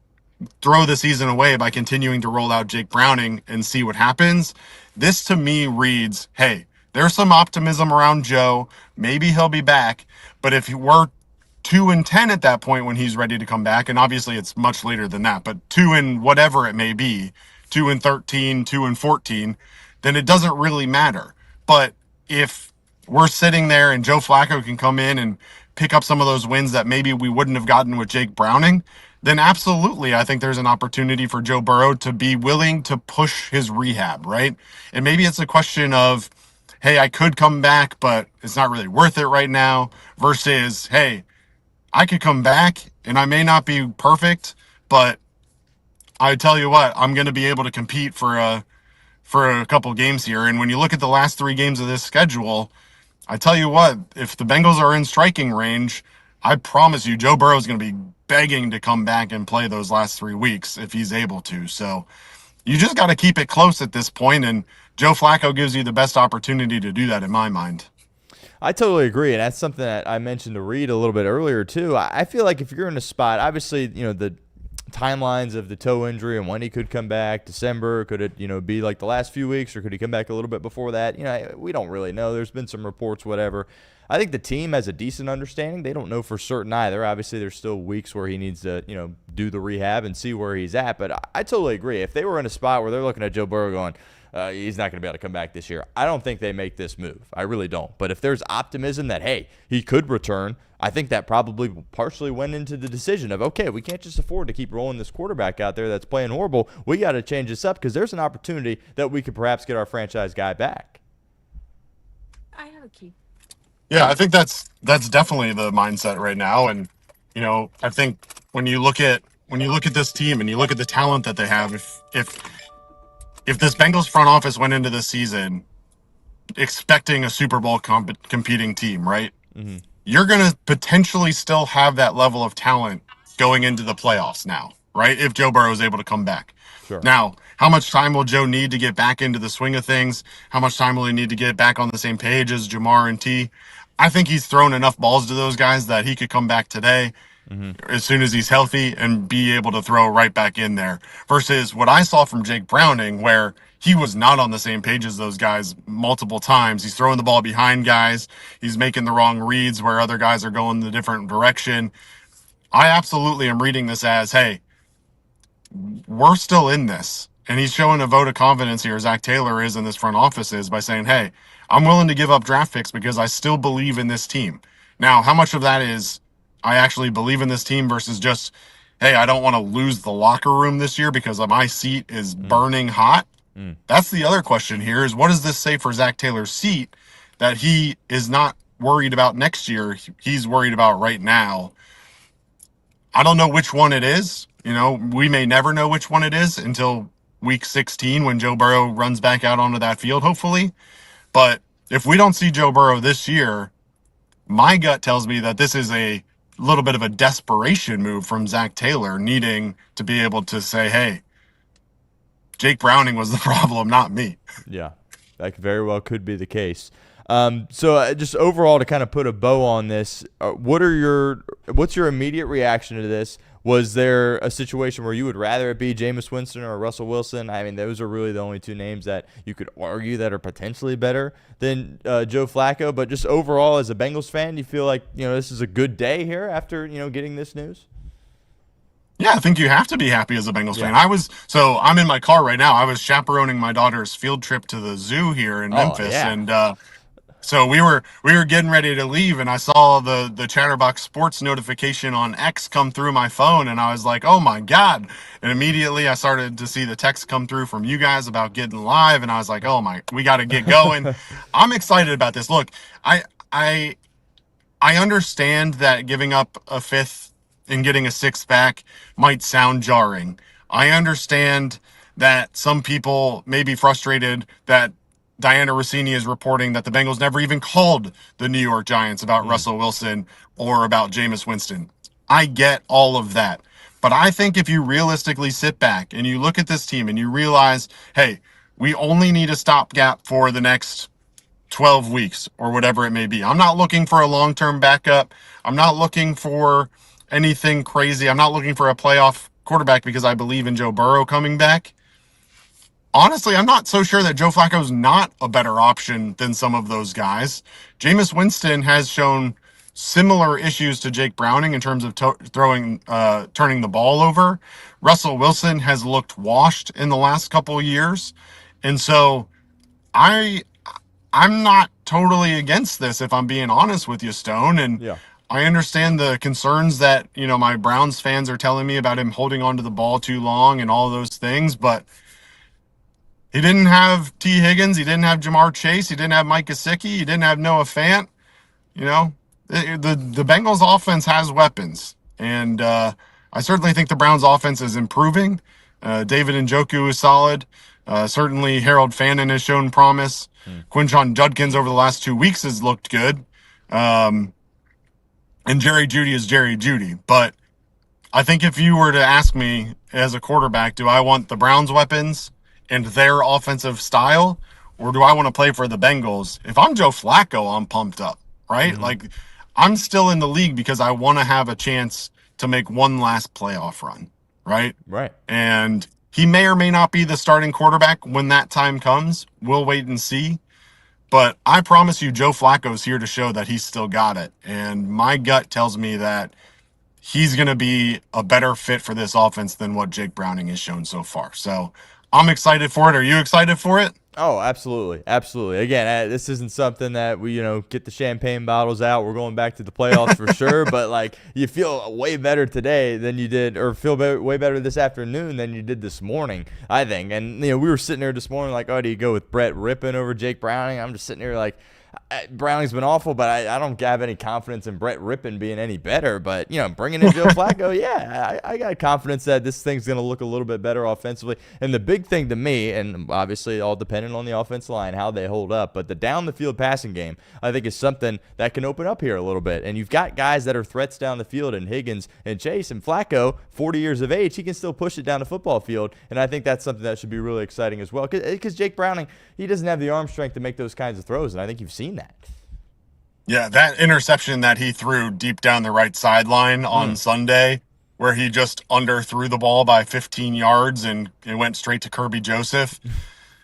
throw the season away by continuing to roll out Jake Browning and see what happens. This to me reads, hey, there's some optimism around Joe. Maybe he'll be back. But if we're 2-10 at that point when he's ready to come back, and obviously it's much later than that, but 2 and whatever it may be, 2-13, 2-14, then it doesn't really matter. But if we're sitting there and Joe Flacco can come in and pick up some of those wins that maybe we wouldn't have gotten with Jake Browning, then absolutely, I think there's an opportunity for Joe Burrow to be willing to push his rehab, right? And maybe it's a question of, hey, I could come back, but it's not really worth it right now, versus, hey, I could come back and I may not be perfect, but I tell you what, I'm going to be able to compete for a couple games here. And when you look at the last 3 games of this schedule, I tell you what, if the Bengals are in striking range, I promise you Joe Burrow is going to be begging to come back and play those last 3 weeks if he's able to. So you just got to keep it close at this point, and Joe Flacco gives you the best opportunity to do that in my mind. I totally agree, and that's something that I mentioned to Reed a little bit earlier too. I feel like if you're in a spot, obviously, the timelines of the toe injury and when he could come back, December, could it, be like the last few weeks, or could he come back a little bit before that? We don't really know. There's been some reports, whatever. I think the team has a decent understanding. They don't know for certain either. Obviously, there's still weeks where he needs to, do the rehab and see where he's at. But I totally agree. If they were in a spot where they're looking at Joe Burrow going, he's not going to be able to come back this year, I don't think they make this move. I really don't. But if there's optimism that, hey, he could return, I think that probably partially went into the decision of, okay, we can't just afford to keep rolling this quarterback out there that's playing horrible. We got to change this up because there's an opportunity that we could perhaps get our franchise guy back. I have a key. Yeah, I think that's definitely the mindset right now. And I think when you look at this team and you look at the talent that they have, if this Bengals front office went into the season expecting a Super Bowl competing team, right? Hmm. You're going to potentially still have that level of talent going into the playoffs now, right? If Joe Burrow is able to come back. Sure. Now, how much time will Joe need to get back into the swing of things? How much time will he need to get back on the same page as Jamar and T? I think he's thrown enough balls to those guys that he could come back today Hmm. as soon as he's healthy and be able to throw right back in there versus what I saw from Jake Browning, where he was not on the same page as those guys multiple times. He's throwing the ball behind guys. He's making the wrong reads where other guys are going the different direction. I absolutely am reading this as, hey, we're still in this. And he's showing a vote of confidence here, Zack Taylor is in this front office, is by saying, hey, I'm willing to give up draft picks because I still believe in this team. Now, how much of that is I actually believe in this team versus just, hey, I don't want to lose the locker room this year because my seat is burning hot? Mm. That's the other question here is, what does this say for Zack Taylor's seat that he is not worried about next year? He's worried about right now. I don't know which one it is. We may never know which one it is until week 16 when Joe Burrow runs back out onto that field, hopefully. But if we don't see Joe Burrow this year, my gut tells me that this is a little bit of a desperation move from Zack Taylor, needing to be able to say, hey, Jake Browning was the problem, not me. Yeah, that very well could be the case. So just overall, to kind of put a bow on this, what's your immediate reaction to this? Was there a situation where you would rather it be Jameis Winston or Russell Wilson? I mean, those are really the only two names that you could argue that are potentially better than Joe Flacco. But just overall, as a Bengals fan, do you feel like this is a good day here after getting this news? Yeah, I think you have to be happy as a Bengals fan. Yeah. I'm in my car right now. I was chaperoning my daughter's field trip to the zoo here in Oh Memphis, yeah. and so we were getting ready to leave, and I saw the Chatterbox Sports notification on X come through my phone, and I was like, "Oh my God!" And immediately I started to see the text come through from you guys about getting live, and I was like, "Oh my, we got to get going." I'm excited about this. Look, I understand that giving up a fifth and getting a sixth back might sound jarring. I understand that some people may be frustrated that Diana Rossini is reporting that the Bengals never even called the New York Giants about Russell Wilson or about Jameis Winston. I get all of that. But I think if you realistically sit back and you look at this team and you realize, hey, we only need a stopgap for the next 12 weeks or whatever it may be. I'm not looking for a long-term backup. I'm not looking for anything crazy. I'm not looking for a playoff quarterback because I believe in Joe Burrow coming back. Honestly, I'm not so sure that Joe Flacco's not a better option than some of those guys. Jameis Winston has shown similar issues to Jake Browning in terms of turning the ball over. Russell Wilson has looked washed in the last couple of years. And so I'm not totally against this, if I'm being honest with you, Stone. And Yeah. I understand the concerns that, my Browns fans are telling me about him holding onto the ball too long and all those things, but he didn't have T. Higgins. He didn't have Jamar Chase. He didn't have Mike Gesicki. He didn't have Noah Fant. The Bengals offense has weapons. And I certainly think the Browns offense is improving. David Njoku is solid. Certainly Harold Fannin has shown promise. Quinshon Judkins over the last 2 weeks has looked good. And Jerry Jeudy is Jerry Jeudy. But I think if you were to ask me as a quarterback, do I want the Browns' weapons and their offensive style, or do I want to play for the Bengals? If I'm Joe Flacco, I'm pumped up, right? Like, I'm still in the league because I want to have a chance to make one last playoff run, right? Right. And he may or may not be the starting quarterback when that time comes. We'll wait and see. But I promise you, Joe Flacco's here to show that he's still got it. And my gut tells me that he's going to be a better fit for this offense than what Jake Browning has shown so far. So I'm excited for it. Are you excited for it? Oh, absolutely. Absolutely. Again, this isn't something that we, get the champagne bottles out. We're going back to the playoffs for sure. But, like, you feel way better today than you did, or feel way better this afternoon than you did this morning, I think. And, we were sitting there this morning like, oh, do you go with Brett Rippon over Jake Browning? I'm just sitting there like, Browning's been awful, but I don't have any confidence in Brett Rippon being any better. But, bringing in Joe Flacco, yeah, I got confidence that this thing's going to look a little bit better offensively. And the big thing to me, and obviously all dependent on the offensive line, how they hold up, but the down-the-field passing game, I think, is something that can open up here a little bit. And you've got guys that are threats down the field, and Higgins and Chase and Flacco, 40 years of age, he can still push it down the football field. And I think that's something that should be really exciting as well. Because Jake Browning, he doesn't have the arm strength to make those kinds of throws, and I think you've seen that. Yeah, that interception that he threw deep down the right sideline on Sunday, where he just underthrew the ball by 15 yards and it went straight to Kirby Joseph.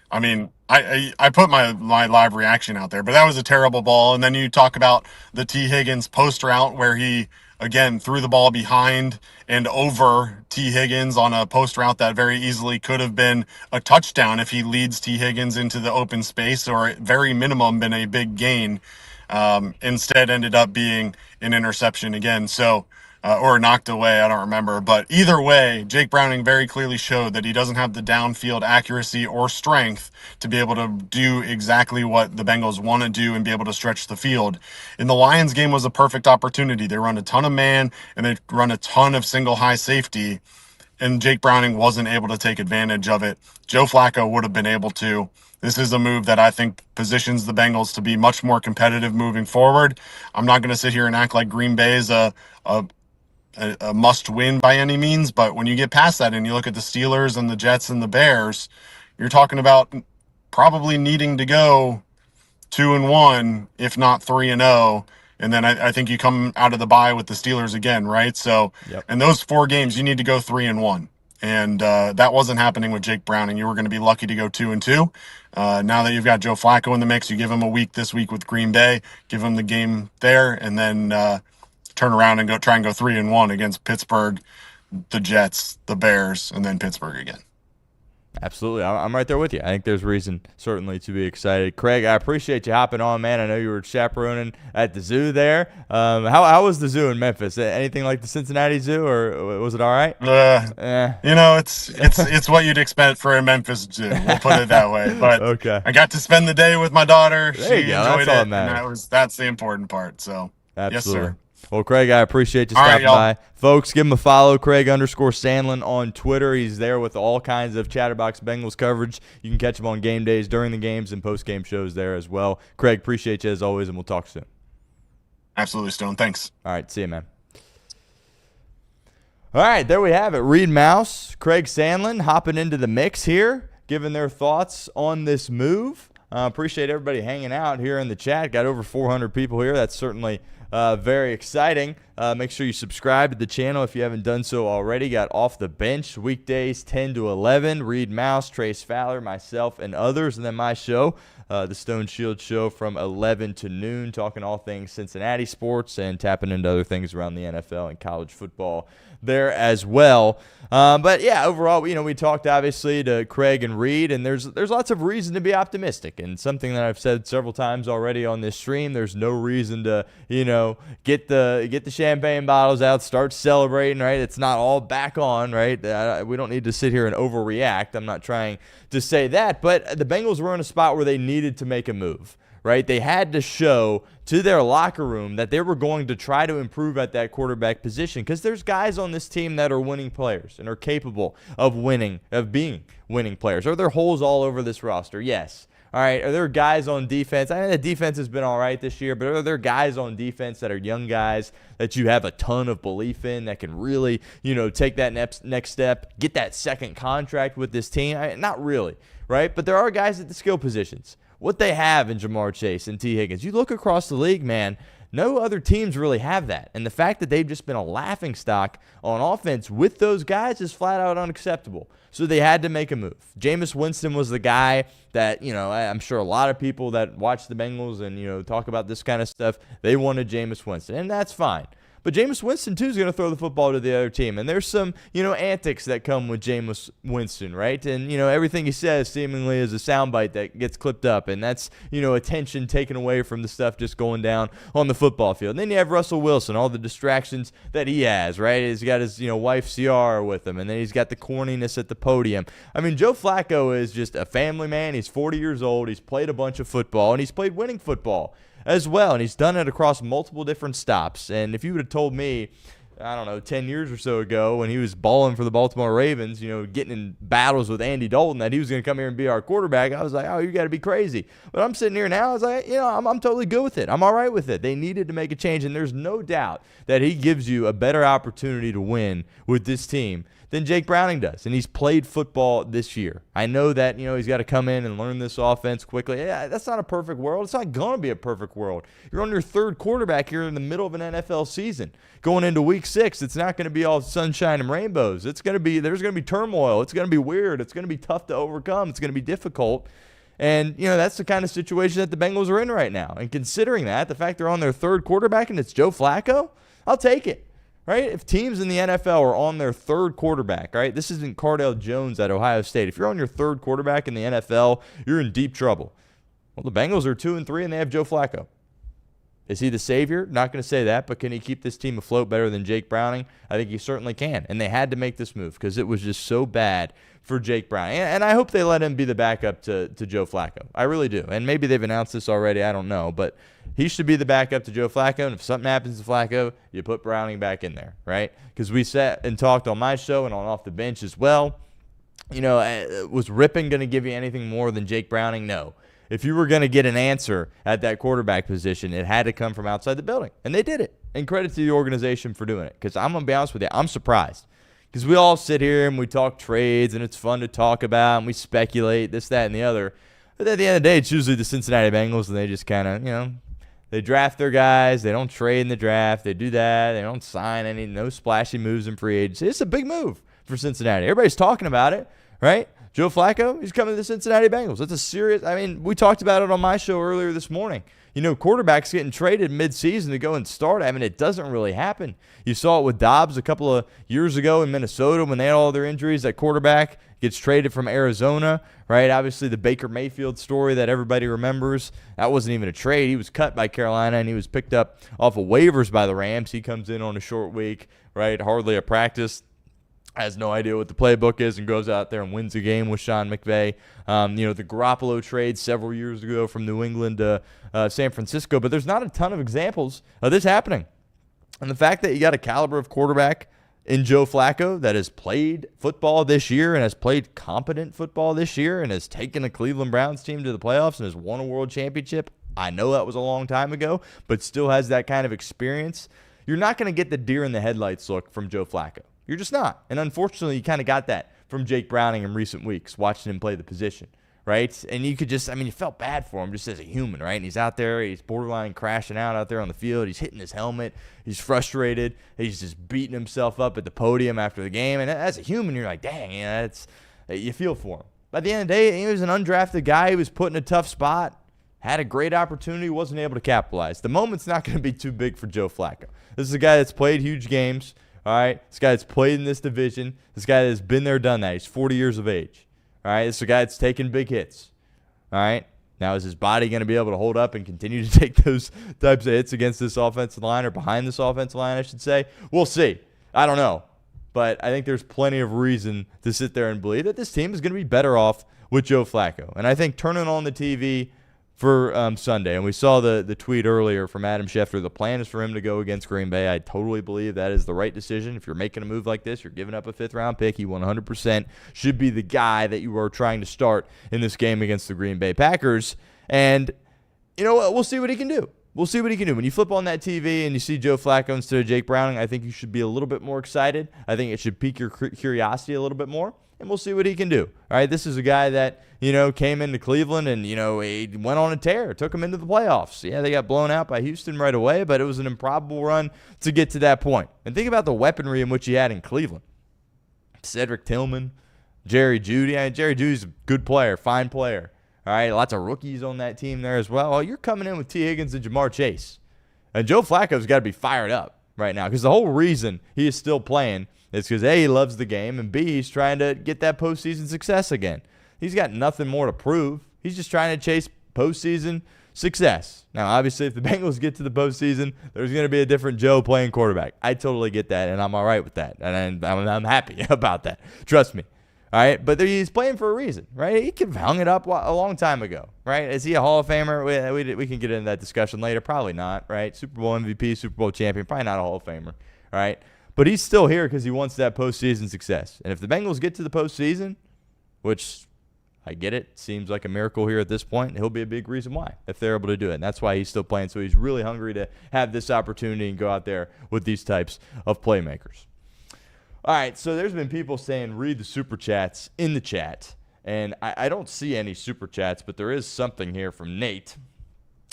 I mean, I put my live reaction out there, but that was a terrible ball. And then you talk about the T. Higgins post route where he, again, threw the ball behind and over T. Higgins on a post route that very easily could have been a touchdown if he leads T. Higgins into the open space, or at very minimum been a big gain. Instead ended up being an interception again. So, or knocked away, I don't remember. But either way, Jake Browning very clearly showed that he doesn't have the downfield accuracy or strength to be able to do exactly what the Bengals want to do and be able to stretch the field. In the Lions game was a perfect opportunity. They run a ton of man and they run a ton of single high safety, and Jake Browning wasn't able to take advantage of it. Joe Flacco would have been able to. This is a move that I think positions the Bengals to be much more competitive moving forward. I'm not going to sit here and act like Green Bay is a must-win by any means, but when you get past that and you look at the Steelers and the Jets and the Bears, you're talking about probably needing to go 2-1, if not 3-0. And then I think you come out of the bye with the Steelers again, right? So, in those 4 games, you need to go 3-1. And that wasn't happening with Jake Browning. You were going to be lucky to go 2-2. Now that you've got Joe Flacco in the mix, you give him a week this week with Green Bay, give him the game there, and then turn around and try and go 3-1 against Pittsburgh, the Jets, the Bears, and then Pittsburgh again. Absolutely. I'm right there with you. I think there's reason certainly to be excited. Craig, I appreciate you hopping on, man. I know you were chaperoning at the zoo there. How was the zoo in Memphis? Anything like the Cincinnati Zoo, or was it all right? It's what you'd expect for a Memphis zoo. We'll put it that way. But okay. I got to spend the day with my daughter. There she you go. enjoyed That's all it, that and that's the important part. So, absolutely. Yes, sir. Well, Craig, I appreciate you stopping by. Folks, give him a follow, Craig_Sandlin on Twitter. He's there with all kinds of Chatterbox Bengals coverage. You can catch him on game days, during the games, and post-game shows there as well. Craig, appreciate you as always, and we'll talk soon. Absolutely, Stone. Thanks. All right, see you, man. All right, there we have it. Reed Mouse, Craig Sandlin hopping into the mix here, giving their thoughts on this move. Appreciate everybody hanging out here in the chat. Got over 400 people here. That's certainly very exciting. Make sure you subscribe to the channel if you haven't done so already. Got Off the Bench weekdays 10 to 11. Reed Mouse, Trace Fowler, myself, and others. And then my show, the Stone Shield Show, from 11 to noon, talking all things Cincinnati sports and tapping into other things around the NFL and college football there as well. But yeah, overall, we talked obviously to Craig and Reed, and there's lots of reason to be optimistic, and something that I've said several times already on this stream. There's no reason to get the champagne bottles out, start celebrating, right? It's not all back on, right? We don't need to sit here and overreact. I'm not trying to say that, but the Bengals were in a spot where they needed to make a move. Right? They had to show to their locker room that they were going to try to improve at that quarterback position, because there's guys on this team that are winning players and are capable of being winning players. Are there holes all over this roster? Yes. All right. Are there guys on defense? I mean, the defense has been all right this year, but are there guys on defense that are young guys that you have a ton of belief in that can really, take that next step, get that second contract with this team? Not really, right? But there are guys at the skill positions. What they have in Jamar Chase and T. Higgins, you look across the league, man, no other teams really have that. And the fact that they've just been a laughingstock on offense with those guys is flat out unacceptable. So they had to make a move. Jameis Winston was the guy that, I'm sure a lot of people that watch the Bengals and, talk about this kind of stuff, they wanted Jameis Winston, and that's fine. But Jameis Winston, too, is going to throw the football to the other team. And there's some, antics that come with Jameis Winston, right? And, everything he says seemingly is a soundbite that gets clipped up. And that's, attention taken away from the stuff just going down on the football field. And then you have Russell Wilson, all the distractions that he has, right? He's got his, wife Ciara with him. And then he's got the corniness at the podium. I mean, Joe Flacco is just a family man. He's 40 years old. He's played a bunch of football. And he's played winning football as well, and he's done it across multiple different stops. And if you would have told me, 10 years or so ago when he was balling for the Baltimore Ravens, getting in battles with Andy Dalton, that he was going to come here and be our quarterback, I was like, oh, you got to be crazy. But I'm sitting here now, I was like, I'm totally good with it. I'm all right with it. They needed to make a change, and there's no doubt that he gives you a better opportunity to win with this team than Jake Browning does, and he's played football this year. I know that, he's got to come in and learn this offense quickly. Yeah, that's not a perfect world. It's not going to be a perfect world. You're on your third quarterback here in the middle of an NFL season. Going into week 6, it's not going to be all sunshine and rainbows. There's going to be turmoil. It's going to be weird. It's going to be tough to overcome. It's going to be difficult. And, that's the kind of situation that the Bengals are in right now. And considering that, the fact they're on their third quarterback and it's Joe Flacco, I'll take it. Right? If teams in the NFL are on their third quarterback, right? This isn't Cardale Jones at Ohio State. If you're on your third quarterback in the NFL, you're in deep trouble. Well, the Bengals are 2-3 and they have Joe Flacco. Is he the savior? Not going to say that, but can he keep this team afloat better than Jake Browning? I think he certainly can. And they had to make this move because it was just so bad for Jake Browning. And I hope they let him be the backup to Joe Flacco. I really do. And maybe they've announced this already. I don't know. But he should be the backup to Joe Flacco. And if something happens to Flacco, you put Browning back in there, right? Because we sat and talked on my show and on Off the Bench as well. Was Rippon going to give you anything more than Jake Browning? No. If you were going to get an answer at that quarterback position, it had to come from outside the building. And they did it. And credit to the organization for doing it. Because I'm going to be honest with you, I'm surprised. Because we all sit here and we talk trades, and it's fun to talk about, and we speculate, this, that, and the other. But at the end of the day, it's usually the Cincinnati Bengals, and they just kind of, they draft their guys. They don't trade in the draft. They do that. They don't sign no splashy moves in free agency. It's a big move for Cincinnati. Everybody's talking about it, right? Joe Flacco, he's coming to the Cincinnati Bengals. That's a serious, we talked about it on my show earlier this morning. Quarterbacks getting traded mid-season to go and start. It doesn't really happen. You saw it with Dobbs a couple of years ago in Minnesota when they had all their injuries. That quarterback gets traded from Arizona, right? Obviously, the Baker Mayfield story that everybody remembers, that wasn't even a trade. He was cut by Carolina, and he was picked up off of waivers by the Rams. He comes in on a short week, right? Hardly a practice. Has no idea what the playbook is and goes out there and wins a game with Sean McVay. The Garoppolo trade several years ago from New England to San Francisco, but there's not a ton of examples of this happening. And the fact that you got a caliber of quarterback in Joe Flacco that has played football this year and has played competent football this year and has taken a Cleveland Browns team to the playoffs and has won a world championship, I know that was a long time ago, but still has that kind of experience. You're not going to get the deer in the headlights look from Joe Flacco. You're just not. And unfortunately, you kind of got that from Jake Browning in recent weeks, watching him play the position, right? And you could just, you felt bad for him just as a human, right? And he's out there, he's borderline crashing out there on the field. He's hitting his helmet. He's frustrated. He's just beating himself up at the podium after the game. And as a human, you're like, dang, you feel for him. But at the end of the day, he was an undrafted guy. He was put in a tough spot. Had a great opportunity, wasn't able to capitalize. The moment's not going to be too big for Joe Flacco. This is a guy that's played huge games. All right, this guy that's played in this division, this guy that's been there, done that. He's 40 years of age. All right, this is a guy that's taken big hits. All right, now is his body going to be able to hold up and continue to take those types of hits against this offensive line or behind this offensive line, I should say? We'll see. I don't know. But I think there's plenty of reason to sit there and believe that this team is going to be better off with Joe Flacco. And I think turning on the TV for Sunday, and we saw the tweet earlier from Adam Schefter, the plan is for him to go against Green Bay. I totally believe that is the right decision. If you're making a move like this, you're giving up a fifth-round pick. He 100% should be the guy that you are trying to start in this game against the Green Bay Packers. And you know what? We'll see what he can do. We'll see what he can do. When you flip on that TV and you see Joe Flacco instead of Jake Browning, I think you should be a little bit more excited. I think it should pique your curiosity a little bit more. And we'll see what he can do. All right, this is a guy that, came into Cleveland and, he went on a tear, took him into the playoffs. Yeah, they got blown out by Houston right away, but it was an improbable run to get to that point. And think about the weaponry in which he had in Cleveland. Cedric Tillman, Jerry Jeudy. Jerry Jeudy's a good player, fine player. All right, lots of rookies on that team there as well. Well, you're coming in with T. Higgins and Jamar Chase. And Joe Flacco's got to be fired up. right now, because the whole reason he is still playing is because A, he loves the game, and B, he's trying to get that postseason success again. He's got nothing more to prove. He's just trying to chase postseason success. Now, obviously, if the Bengals get to the postseason, there's going to be a different Joe playing quarterback. I totally get that, and I'm all right with that, and I'm happy about that. Trust me. All right, but he's playing for a reason, right? He could have hung it up a long time ago, right? Is he a Hall of Famer? We can get into that discussion later. Probably not, right? Super Bowl MVP, Super Bowl champion, probably not a Hall of Famer, all right? But he's still here because he wants that postseason success. And if the Bengals get to the postseason, which I get it, seems like a miracle here at this point, he'll be a big reason why, if they're able to do it. And that's why he's still playing. So he's really hungry to have this opportunity and go out there with these types of playmakers. All right, so there's been people saying read the Super Chats in the chat, and I don't see any Super Chats, but there is something here from Nate,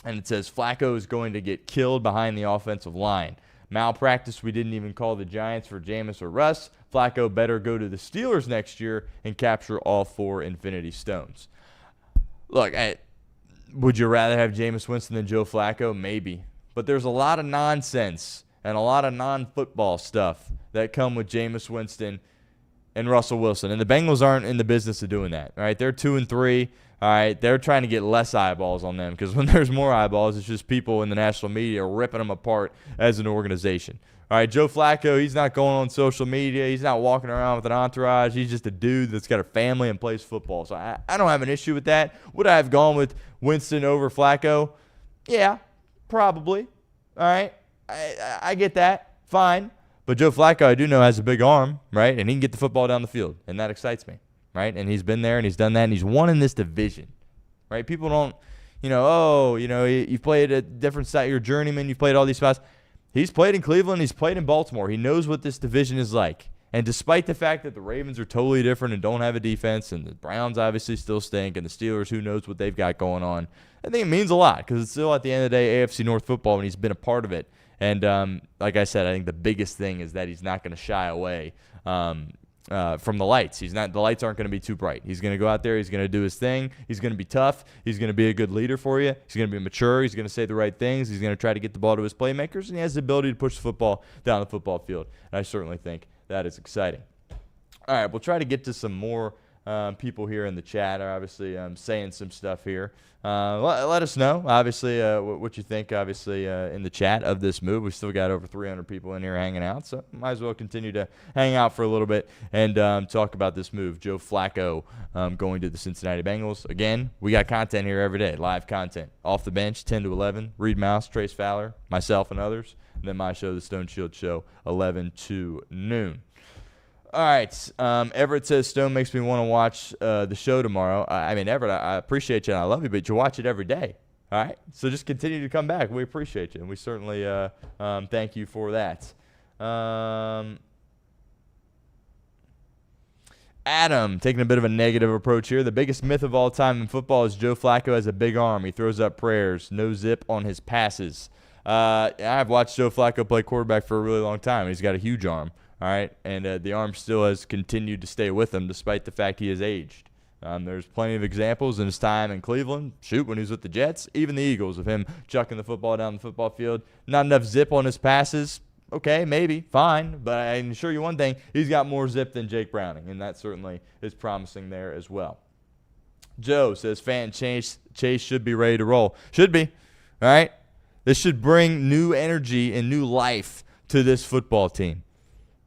and it says Flacco is going to get killed behind the offensive line. Malpractice, we didn't even call the Giants for Jameis or Russ. Flacco better go to the Steelers next year and capture all 4 Infinity Stones. Look, would you rather have Jameis Winston than Joe Flacco? Maybe, but there's a lot of nonsense and a lot of non-football stuff that come with Jameis Winston and Russell Wilson. And the Bengals aren't in the business of doing that. All right, they're 2-3. All right, they're trying to get less eyeballs on them because when there's more eyeballs, it's just people in the national media ripping them apart as an organization. All right, Joe Flacco, he's not going on social media. He's not walking around with an entourage. He's just a dude that's got a family and plays football. So I don't have an issue with that. Would I have gone with Winston over Flacco? Yeah, probably. All right, I get that. Fine. But Joe Flacco, I do know, has a big arm, right? And he can get the football down the field, and that excites me, right? And he's been there, and he's done that, and he's won in this division, right? People don't, you've played a different side, you're a journeyman, you've played all these spots. He's played in Cleveland, he's played in Baltimore. He knows what this division is like. And despite the fact that the Ravens are totally different and don't have a defense, and the Browns obviously still stink, and the Steelers, who knows what they've got going on, I think it means a lot because it's still, at the end of the day, AFC North football, and he's been a part of it. And like I said, I think the biggest thing is that he's not going to shy away from the lights. The lights aren't going to be too bright. He's going to go out there. He's going to do his thing. He's going to be tough. He's going to be a good leader for you. He's going to be mature. He's going to say the right things. He's going to try to get the ball to his playmakers, and he has the ability to push the football down the football field. And I certainly think that is exciting. All right, we'll try to get to some more people here in the chat are obviously saying some stuff here. Let us know, obviously, what you think, obviously, in the chat of this move. We've still got over 300 people in here hanging out, so might as well continue to hang out for a little bit and talk about this move. Joe Flacco going to the Cincinnati Bengals. Again, we got content here every day, live content. Off the bench, 10 to 11. Reed Mouse, Trace Fowler, myself, and others. And then my show, The Stone Shield Show, 11 to noon. All right. Everett says Stone makes me want to watch the show tomorrow. I mean, Everett, I appreciate you and I love you, but you watch it every day. All right. So just continue to come back. We appreciate you, and we certainly thank you for that. Adam taking a bit of a negative approach here. The biggest myth of all time in football is Joe Flacco has a big arm. He throws up prayers. No zip on his passes. I've watched Joe Flacco play quarterback for a really long time. He's got a huge arm. All right, and the arm still has continued to stay with him despite the fact he has aged. There's plenty of examples in his time in Cleveland, when he was with the Jets, even the Eagles, of him chucking the football down the football field. Not enough zip on his passes. Okay, maybe, fine, but I can assure you one thing, he's got more zip than Jake Browning, and that certainly is promising there as well. Joe says, fan Chase should be ready to roll. Should be, all right? This should bring new energy and new life to this football team.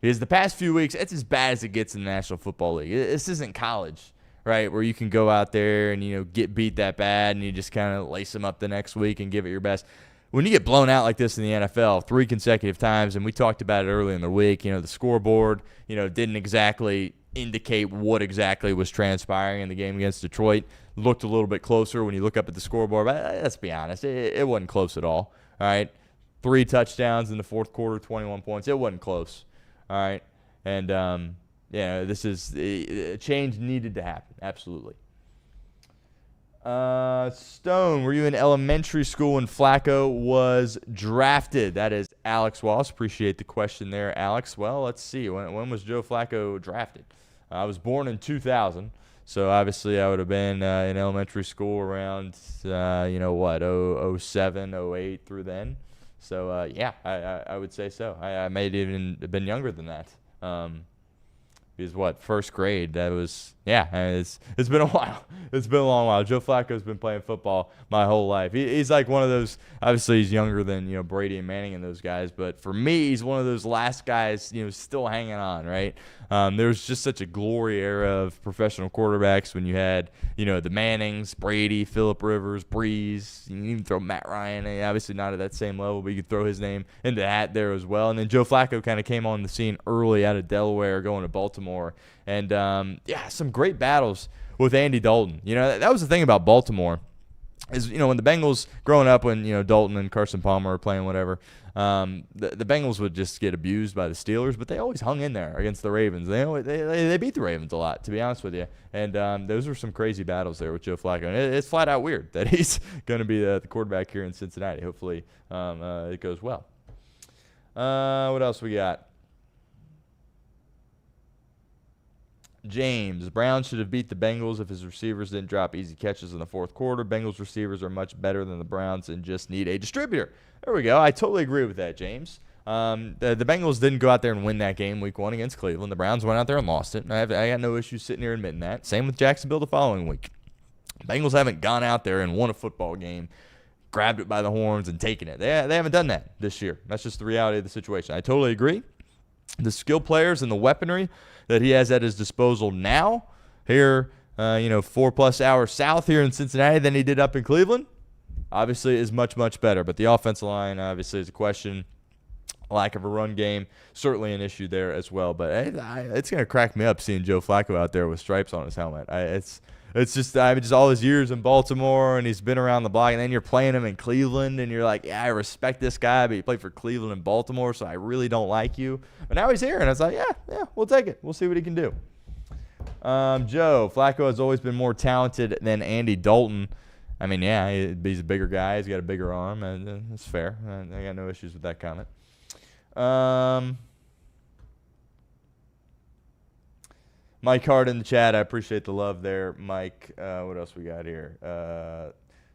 Because the past few weeks, it's as bad as it gets in the National Football League. This isn't college, right, where you can go out there and, get beat that bad and you just kind of lace them up the next week and give it your best. When you get blown out like this in the NFL 3 consecutive times, and we talked about it earlier in the week, the scoreboard, didn't exactly indicate what exactly was transpiring in the game against Detroit. Looked a little bit closer when you look up at the scoreboard, but let's be honest, it wasn't close at all right? 3 touchdowns in the fourth quarter, 21 points. It wasn't close. All right, and this is a change needed to happen. Absolutely. Stone, were you in elementary school when Flacco was drafted? That is Alex Wallace. Appreciate the question there, Alex. Well, let's see. When was Joe Flacco drafted? I was born in 2000, so obviously I would have been in elementary school around 07, 08 through then. So, yeah, I would say so. I may have even been younger than that. Because first grade? That was, yeah. It's been a while. It's been a long while. Joe Flacco's been playing football my whole life. He's like one of those. Obviously, he's younger than Brady and Manning and those guys. But for me, he's one of those last guys still hanging on. Right. There was just such a glory era of professional quarterbacks when you had the Mannings, Brady, Phillip Rivers, Breeze. You can even throw Matt Ryan. Obviously not at that same level, but you could throw his name into the hat there as well. And then Joe Flacco kind of came on the scene early out of Delaware, going to Baltimore. And, yeah, some great battles with Andy Dalton. That was the thing about Baltimore is, when the Bengals, growing up when, Dalton and Carson Palmer were playing whatever, the Bengals would just get abused by the Steelers, but they always hung in there against the Ravens. They beat the Ravens a lot, to be honest with you. And those were some crazy battles there with Joe Flacco. And it's flat out weird that he's going to be the quarterback here in Cincinnati. Hopefully it goes well. What else we got? James, Browns should have beat the Bengals if his receivers didn't drop easy catches in the fourth quarter. Bengals receivers are much better than the Browns and just need a distributor. There we go. I totally agree with that, James. The Bengals didn't go out there and win that game week 1 against Cleveland. The Browns went out there and lost it. I got no issues sitting here admitting that. Same with Jacksonville the following week. Bengals haven't gone out there and won a football game, grabbed it by the horns and taken it. They haven't done that this year. That's just the reality of the situation. I totally agree. The skill players and the weaponry that he has at his disposal now here, 4+ hours south here in Cincinnati than he did up in Cleveland, obviously is much, much better. But the offensive line obviously is a question. Lack of a run game, certainly an issue there as well. But it's going to crack me up seeing Joe Flacco out there with stripes on his helmet. It's just all his years in Baltimore, and he's been around the block, and then you're playing him in Cleveland, and you're like, yeah, I respect this guy, but he played for Cleveland and Baltimore, so I really don't like you. But now he's here, and it's like, yeah, we'll take it. We'll see what he can do. Joe, Flacco has always been more talented than Andy Dalton. I mean, yeah, he's a bigger guy. He's got a bigger arm, and that's fair. I got no issues with that comment. Mike Hart in the chat. I appreciate the love there, Mike. What else we got here?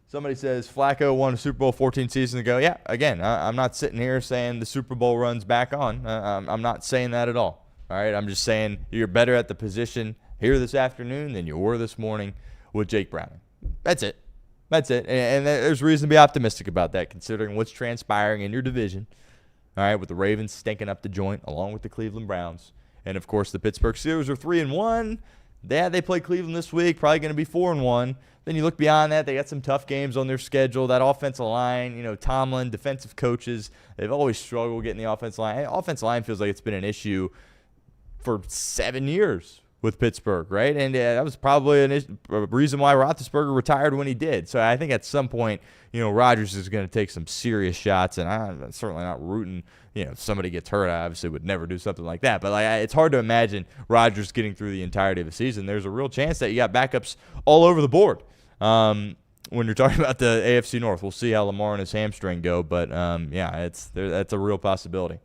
Somebody says Flacco won a Super Bowl 14 seasons ago. Yeah, again, I'm not sitting here saying the Super Bowl run's back on. I'm not saying that at all. All right, I'm just saying you're better at the position here this afternoon than you were this morning with Jake Browning. That's it. And there's reason to be optimistic about that, considering what's transpiring in your division. All right, with the Ravens stinking up the joint, along with the Cleveland Browns. And, of course, the Pittsburgh Steelers are 3-1. Yeah, they play Cleveland this week, probably going to be 4-1. Then you look beyond that, they got some tough games on their schedule. That offensive line, Tomlin, defensive coaches, they've always struggled getting the offensive line. Offensive line feels like it's been an issue for 7 years with Pittsburgh, right? And that was probably a reason why Roethlisberger retired when he did. So I think at some point, Rodgers is going to take some serious shots, and I'm certainly not rooting. If somebody gets hurt, I obviously would never do something like that. But it's hard to imagine Rodgers getting through the entirety of the season. There's a real chance that you got backups all over the board. When you're talking about the AFC North, we'll see how Lamar and his hamstring go. But yeah, that's a real possibility.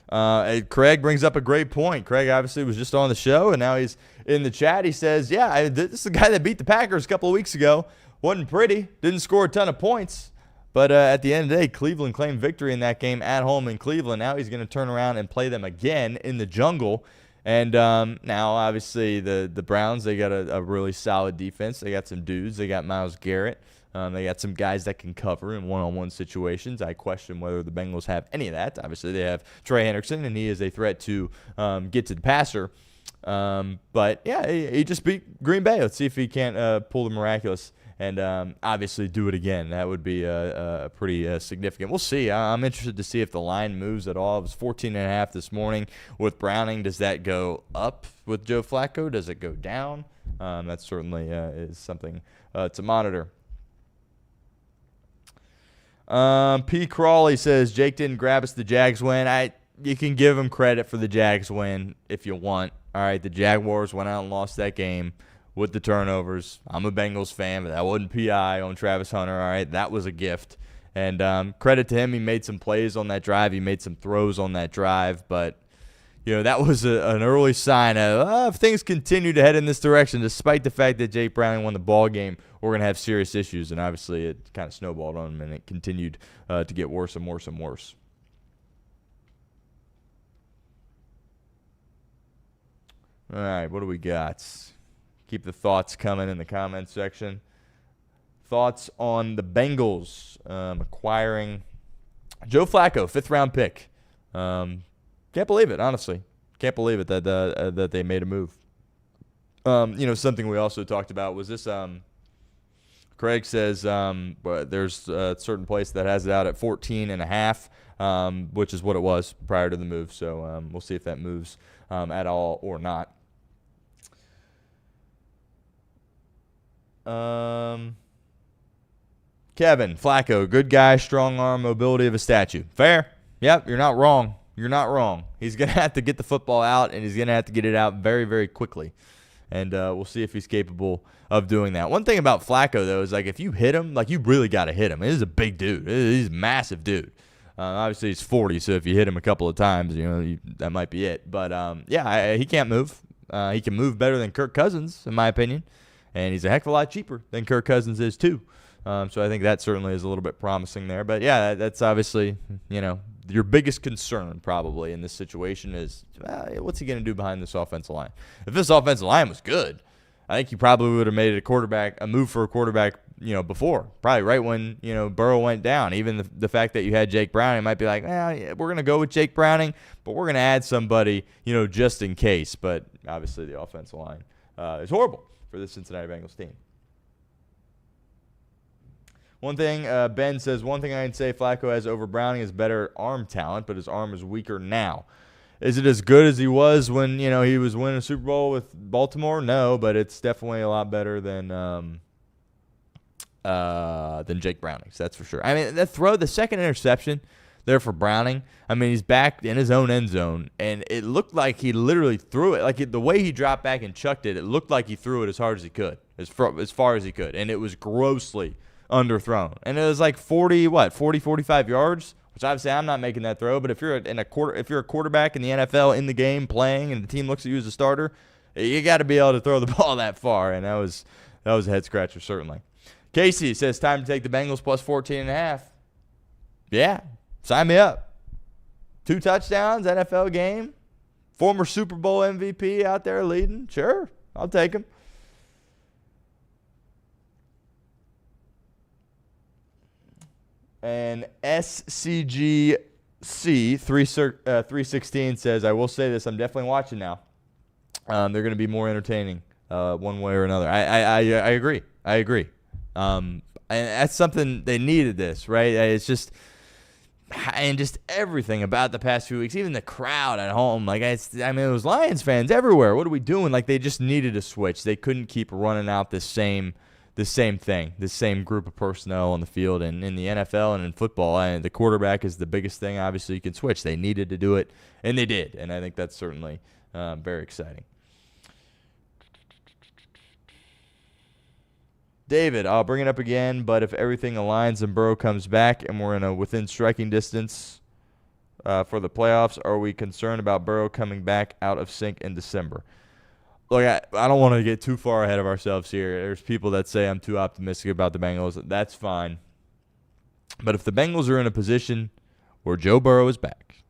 Craig brings up a great point. Craig obviously was just on the show, and now he's in the chat. He says, yeah, this is the guy that beat the Packers a couple of weeks ago. Wasn't pretty. Didn't score a ton of points. But at the end of the day, Cleveland claimed victory in that game at home in Cleveland. Now he's going to turn around and play them again in the jungle. And now, obviously, the Browns, they got a really solid defense. They got some dudes. They got Myles Garrett. They got some guys that can cover in one-on-one situations. I question whether the Bengals have any of that. Obviously, they have Trey Hendrickson, and he is a threat to get to the passer. But, yeah, he just beat Green Bay. Let's see if he can't pull the miraculous and obviously do it again. That would be pretty significant. We'll see. I'm interested to see if the line moves at all. It was 14.5 this morning with Browning. Does that go up with Joe Flacco? Does it go down? That certainly is something to monitor. P. Crawley says, Jake didn't grab us the Jags win. You can give him credit for the Jags win if you want. All right, the Jaguars went out and lost that game with the turnovers. I'm a Bengals fan, but that wasn't PI on Travis Hunter. All right, that was a gift. And credit to him. He made some plays on that drive. He made some throws on that drive. But, that was an early sign of if things continue to head in this direction, despite the fact that Jake Browning won the ball game, we're going to have serious issues. And obviously it kind of snowballed on him, and it continued to get worse and worse and worse. All right, what do we got? Keep the thoughts coming in the comments section. Thoughts on the Bengals acquiring Joe Flacco, 5th-round pick. Can't believe it, honestly. Can't believe it that they made a move. Something we also talked about was this. Craig says there's a certain place that has it out at 14.5, which is what it was prior to the move. So we'll see if that moves at all or not. Kevin, Flacco, good guy, strong arm, mobility of a statue. Fair. Yep, you're not wrong. You're not wrong. He's going to have to get the football out, and he's going to have to get it out very, very quickly. And we'll see if he's capable of doing that. One thing about Flacco, though, is if you hit him, you really got to hit him. He's a big dude. He's a massive dude. Obviously, he's 40, so if you hit him a couple of times, that might be it. But, he can't move. He can move better than Kirk Cousins, in my opinion. And he's a heck of a lot cheaper than Kirk Cousins is, too. So I think that certainly is a little bit promising there. But, yeah, that's obviously, your biggest concern probably in this situation is what's he going to do behind this offensive line? If this offensive line was good, I think he probably would have made a move for a quarterback, before. Probably right when, Burrow went down. Even the fact that you had Jake Browning might be like, we're going to go with Jake Browning, but we're going to add somebody, just in case. But obviously the offensive line is horrible for the Cincinnati Bengals team. One thing, Ben says, one thing I can say Flacco has over Browning is better arm talent, but his arm is weaker now. Is it as good as he was when, he was winning a Super Bowl with Baltimore? No, but it's definitely a lot better than Jake Browning's, that's for sure. I mean, the second interception there for Browning, he's back in his own end zone, and it looked like he literally threw it. The way he dropped back and chucked it, it looked like he threw it as hard as he could, as far as he could, and it was grossly underthrown. And it was 45 yards, which obviously I'm not making that throw, but if you're a quarterback in the NFL in the game playing and the team looks at you as a starter, you got to be able to throw the ball that far, and that was a head scratcher certainly. Casey says time to take the Bengals plus 14.5. Yeah, sign me up. 2 touchdowns, NFL game, former Super Bowl MVP out there leading. Sure, I'll take him. And SCGC 316 says, I will say this, I'm definitely watching now. They're going to be more entertaining one way or another. I agree. And that's something they needed this, right? It's just everything about the past few weeks, even the crowd at home. It was Lions fans everywhere. What are we doing? They just needed a switch. They couldn't keep running out the same thing, the same group of personnel on the field. And in the NFL and in football, the quarterback is the biggest thing. Obviously, you can switch. They needed to do it, and they did. And I think that's certainly very exciting. David, I'll bring it up again, but if everything aligns and Burrow comes back and we're within striking distance for the playoffs, are we concerned about Burrow coming back out of sync in December? Look, I don't want to get too far ahead of ourselves here. There's people that say I'm too optimistic about the Bengals. That's fine. But if the Bengals are in a position where Joe Burrow is back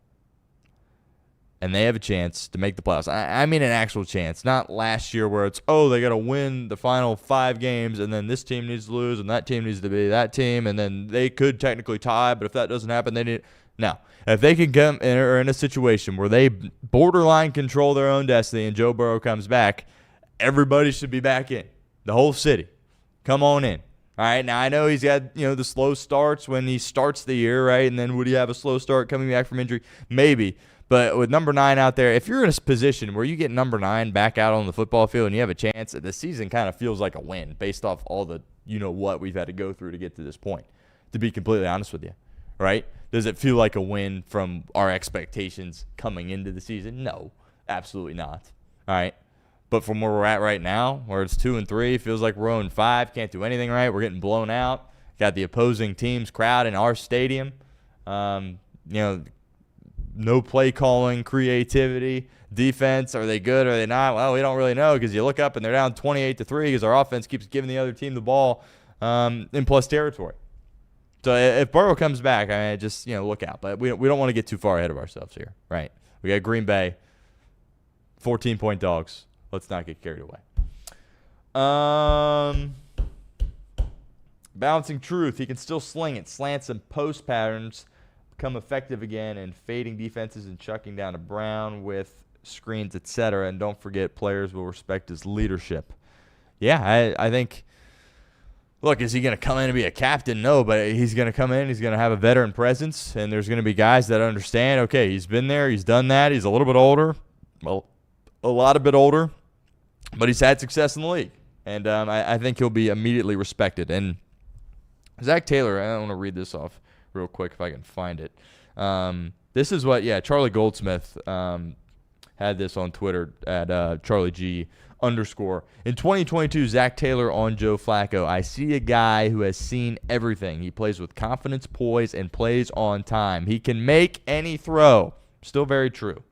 and they have a chance to make the playoffs, I mean an actual chance, not last year where it's, they got to win the final 5 games and then this team needs to lose and that team needs to be that team and then they could technically tie, but if that doesn't happen, they need – no. If they can come in a situation where they borderline control their own destiny and Joe Burrow comes back, everybody should be back in. The whole city. Come on in. All right, now I know he's got, the slow starts when he starts the year, right? And then would he have a slow start coming back from injury? Maybe. But with number 9 out there, if you're in a position where you get number 9 back out on the football field and you have a chance, the season kind of feels like a win based off all the what we've had to go through to get to this point, to be completely honest with you, right? Does it feel like a win from our expectations coming into the season? No, absolutely not. All right. But from where we're at right now, where it's 2-3, feels like we're 0-5, can't do anything right. We're getting blown out. Got the opposing team's crowd in our stadium. no play calling, creativity. Defense, are they good? Are they not? Well, we don't really know because you look up and they're down 28-3 because our offense keeps giving the other team the ball in plus territory. So if Burrow comes back, I mean, just look out. But we don't want to get too far ahead of ourselves here, right? We got Green Bay, 14-point dogs. Let's not get carried away. Balancing truth. He can still sling it. Slants and post patterns become effective again, and fading defenses and chucking down to Brown with screens, etc. And don't forget, players will respect his leadership. Yeah, I think, look, is he going to come in and be a captain? No, but he's going to come in, he's going to have a veteran presence, and there's going to be guys that understand, okay, he's been there, he's done that, he's a little bit older, well, a lot a bit older, but he's had success in the league. And I think he'll be immediately respected. And Zack Taylor, I want to read this off real quick if I can find it. This is what, Charlie Goldsmith had this on Twitter at CharlieG_. In 2022, Zack Taylor on Joe Flacco. I see a guy who has seen everything. He plays with confidence, poise, and plays on time. He can make any throw. Still very true.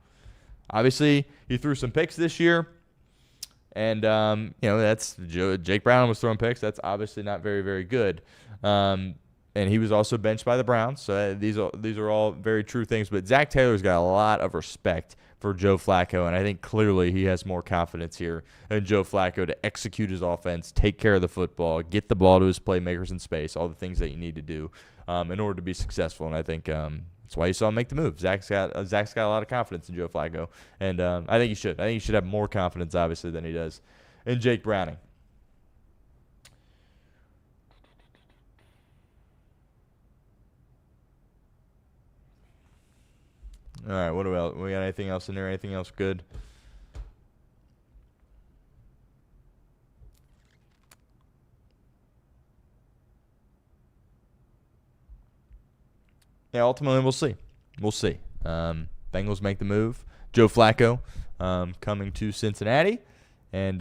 Obviously, he threw some picks this year. And, that's Jake Brown was throwing picks. That's obviously not very, very good. And he was also benched by the Browns. So these are all very true things. But Zack Taylor's got a lot of respect for Joe Flacco, and I think clearly he has more confidence here in Joe Flacco to execute his offense, take care of the football, get the ball to his playmakers in space, all the things that you need to do in order to be successful. And I think that's why you saw him make the move. Zach's got a lot of confidence in Joe Flacco, and I think he should. I think he should have more confidence, obviously, than he does in Jake Browning. All right, what about we got anything else in there? Anything else good? Yeah, ultimately we'll see. We'll see. Bengals make the move. Joe Flacco coming to Cincinnati, and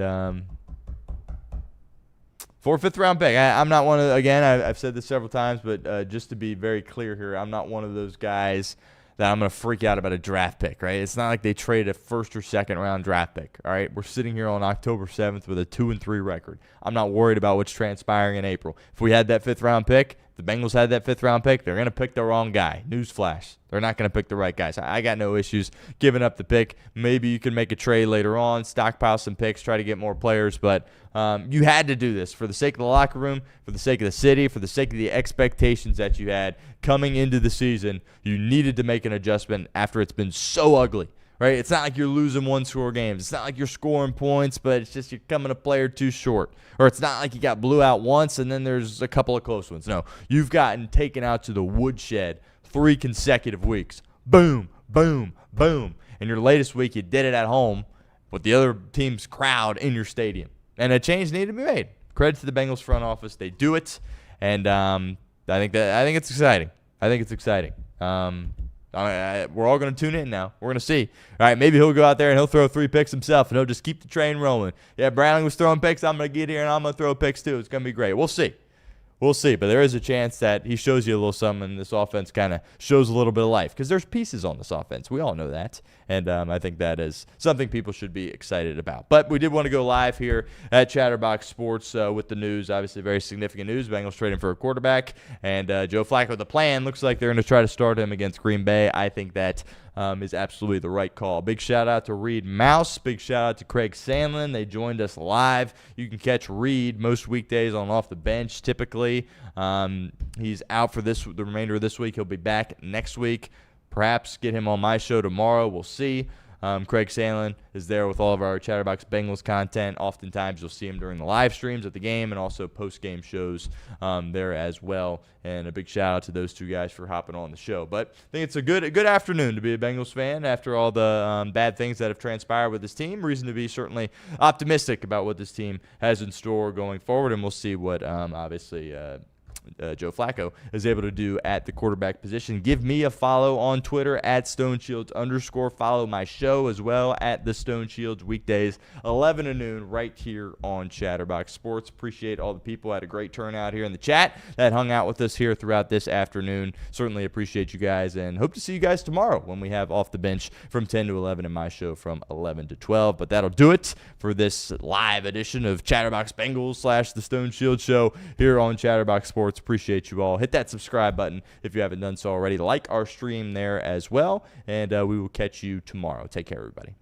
for a fifth-round pick. I'm not one of, again, I've said this several times, but just to be very clear here, I'm not one of those guys that I'm going to freak out about a draft pick, right? It's not like they traded a first or second round draft pick, all right? We're sitting here on October 7th with a 2-3 record. I'm not worried about what's transpiring in April. If we had that fifth-round pick, the Bengals had that fifth-round pick, they're going to pick the wrong guy. Newsflash. They're not going to pick the right guys. I got no issues giving up the pick. Maybe you can make a trade later on, stockpile some picks, try to get more players, but you had to do this for the sake of the locker room, for the sake of the city, for the sake of the expectations that you had coming into the season. You needed to make an adjustment after it's been so ugly, right? It's not like you're losing one-score games. It's not like you're scoring points, but it's just you're coming a player too short. Or it's not like you got blew out once and then there's a couple of close ones. No, you've gotten taken out to the woodshed 3 consecutive weeks. Boom, boom, boom. And your latest week, you did it at home with the other team's crowd in your stadium. And a change needed to be made. Credit to the Bengals front office. They do it. And I think it's exciting. I think it's exciting. We're all going to tune in now. We're going to see. All right, maybe he'll go out there and he'll throw 3 picks himself, and he'll just keep the train rolling. Yeah, Browning was throwing picks. I'm going to get here, and I'm going to throw picks too. It's going to be great. We'll see. We'll see. But there is a chance that he shows you a little something, and this offense kind of shows a little bit of life because there's pieces on this offense. We all know that. And I think that is something people should be excited about. But we did want to go live here at Chatterbox Sports with the news. Obviously, very significant news. Bengals trading for a quarterback. And Joe Flacco, the plan looks like they're going to try to start him against Green Bay. I think that is absolutely the right call. Big shout-out to Reed Mouse. Big shout-out to Craig Sandlin. They joined us live. You can catch Reed most weekdays on Off the Bench, typically. He's out for the remainder of this week. He'll be back next week. Perhaps get him on my show tomorrow. We'll see. Craig Sandlin is there with all of our Chatterbox Bengals content. Oftentimes you'll see him during the live streams at the game and also post-game shows there as well. And a big shout-out to those two guys for hopping on the show. But I think it's a good afternoon to be a Bengals fan after all the bad things that have transpired with this team. Reason to be certainly optimistic about what this team has in store going forward, and we'll see what obviously Joe Flacco is able to do at the quarterback position. Give me a follow on Twitter at StoneShields_. Follow my show as well at the Stone Shields, weekdays 11 to noon right here on Chatterbox Sports. Appreciate all the people. Had a great turnout here in the chat that hung out with us here throughout this afternoon. Certainly appreciate you guys, and hope to see you guys tomorrow when we have Off the Bench from 10 to 11 and my show from 11 to 12. But that'll do it for this live edition of Chatterbox Bengals / the Stone Shield Show here on Chatterbox Sports. Appreciate you all. Hit that subscribe button if you haven't done so already. Like our stream there as well, and we will catch you tomorrow. Take care, everybody.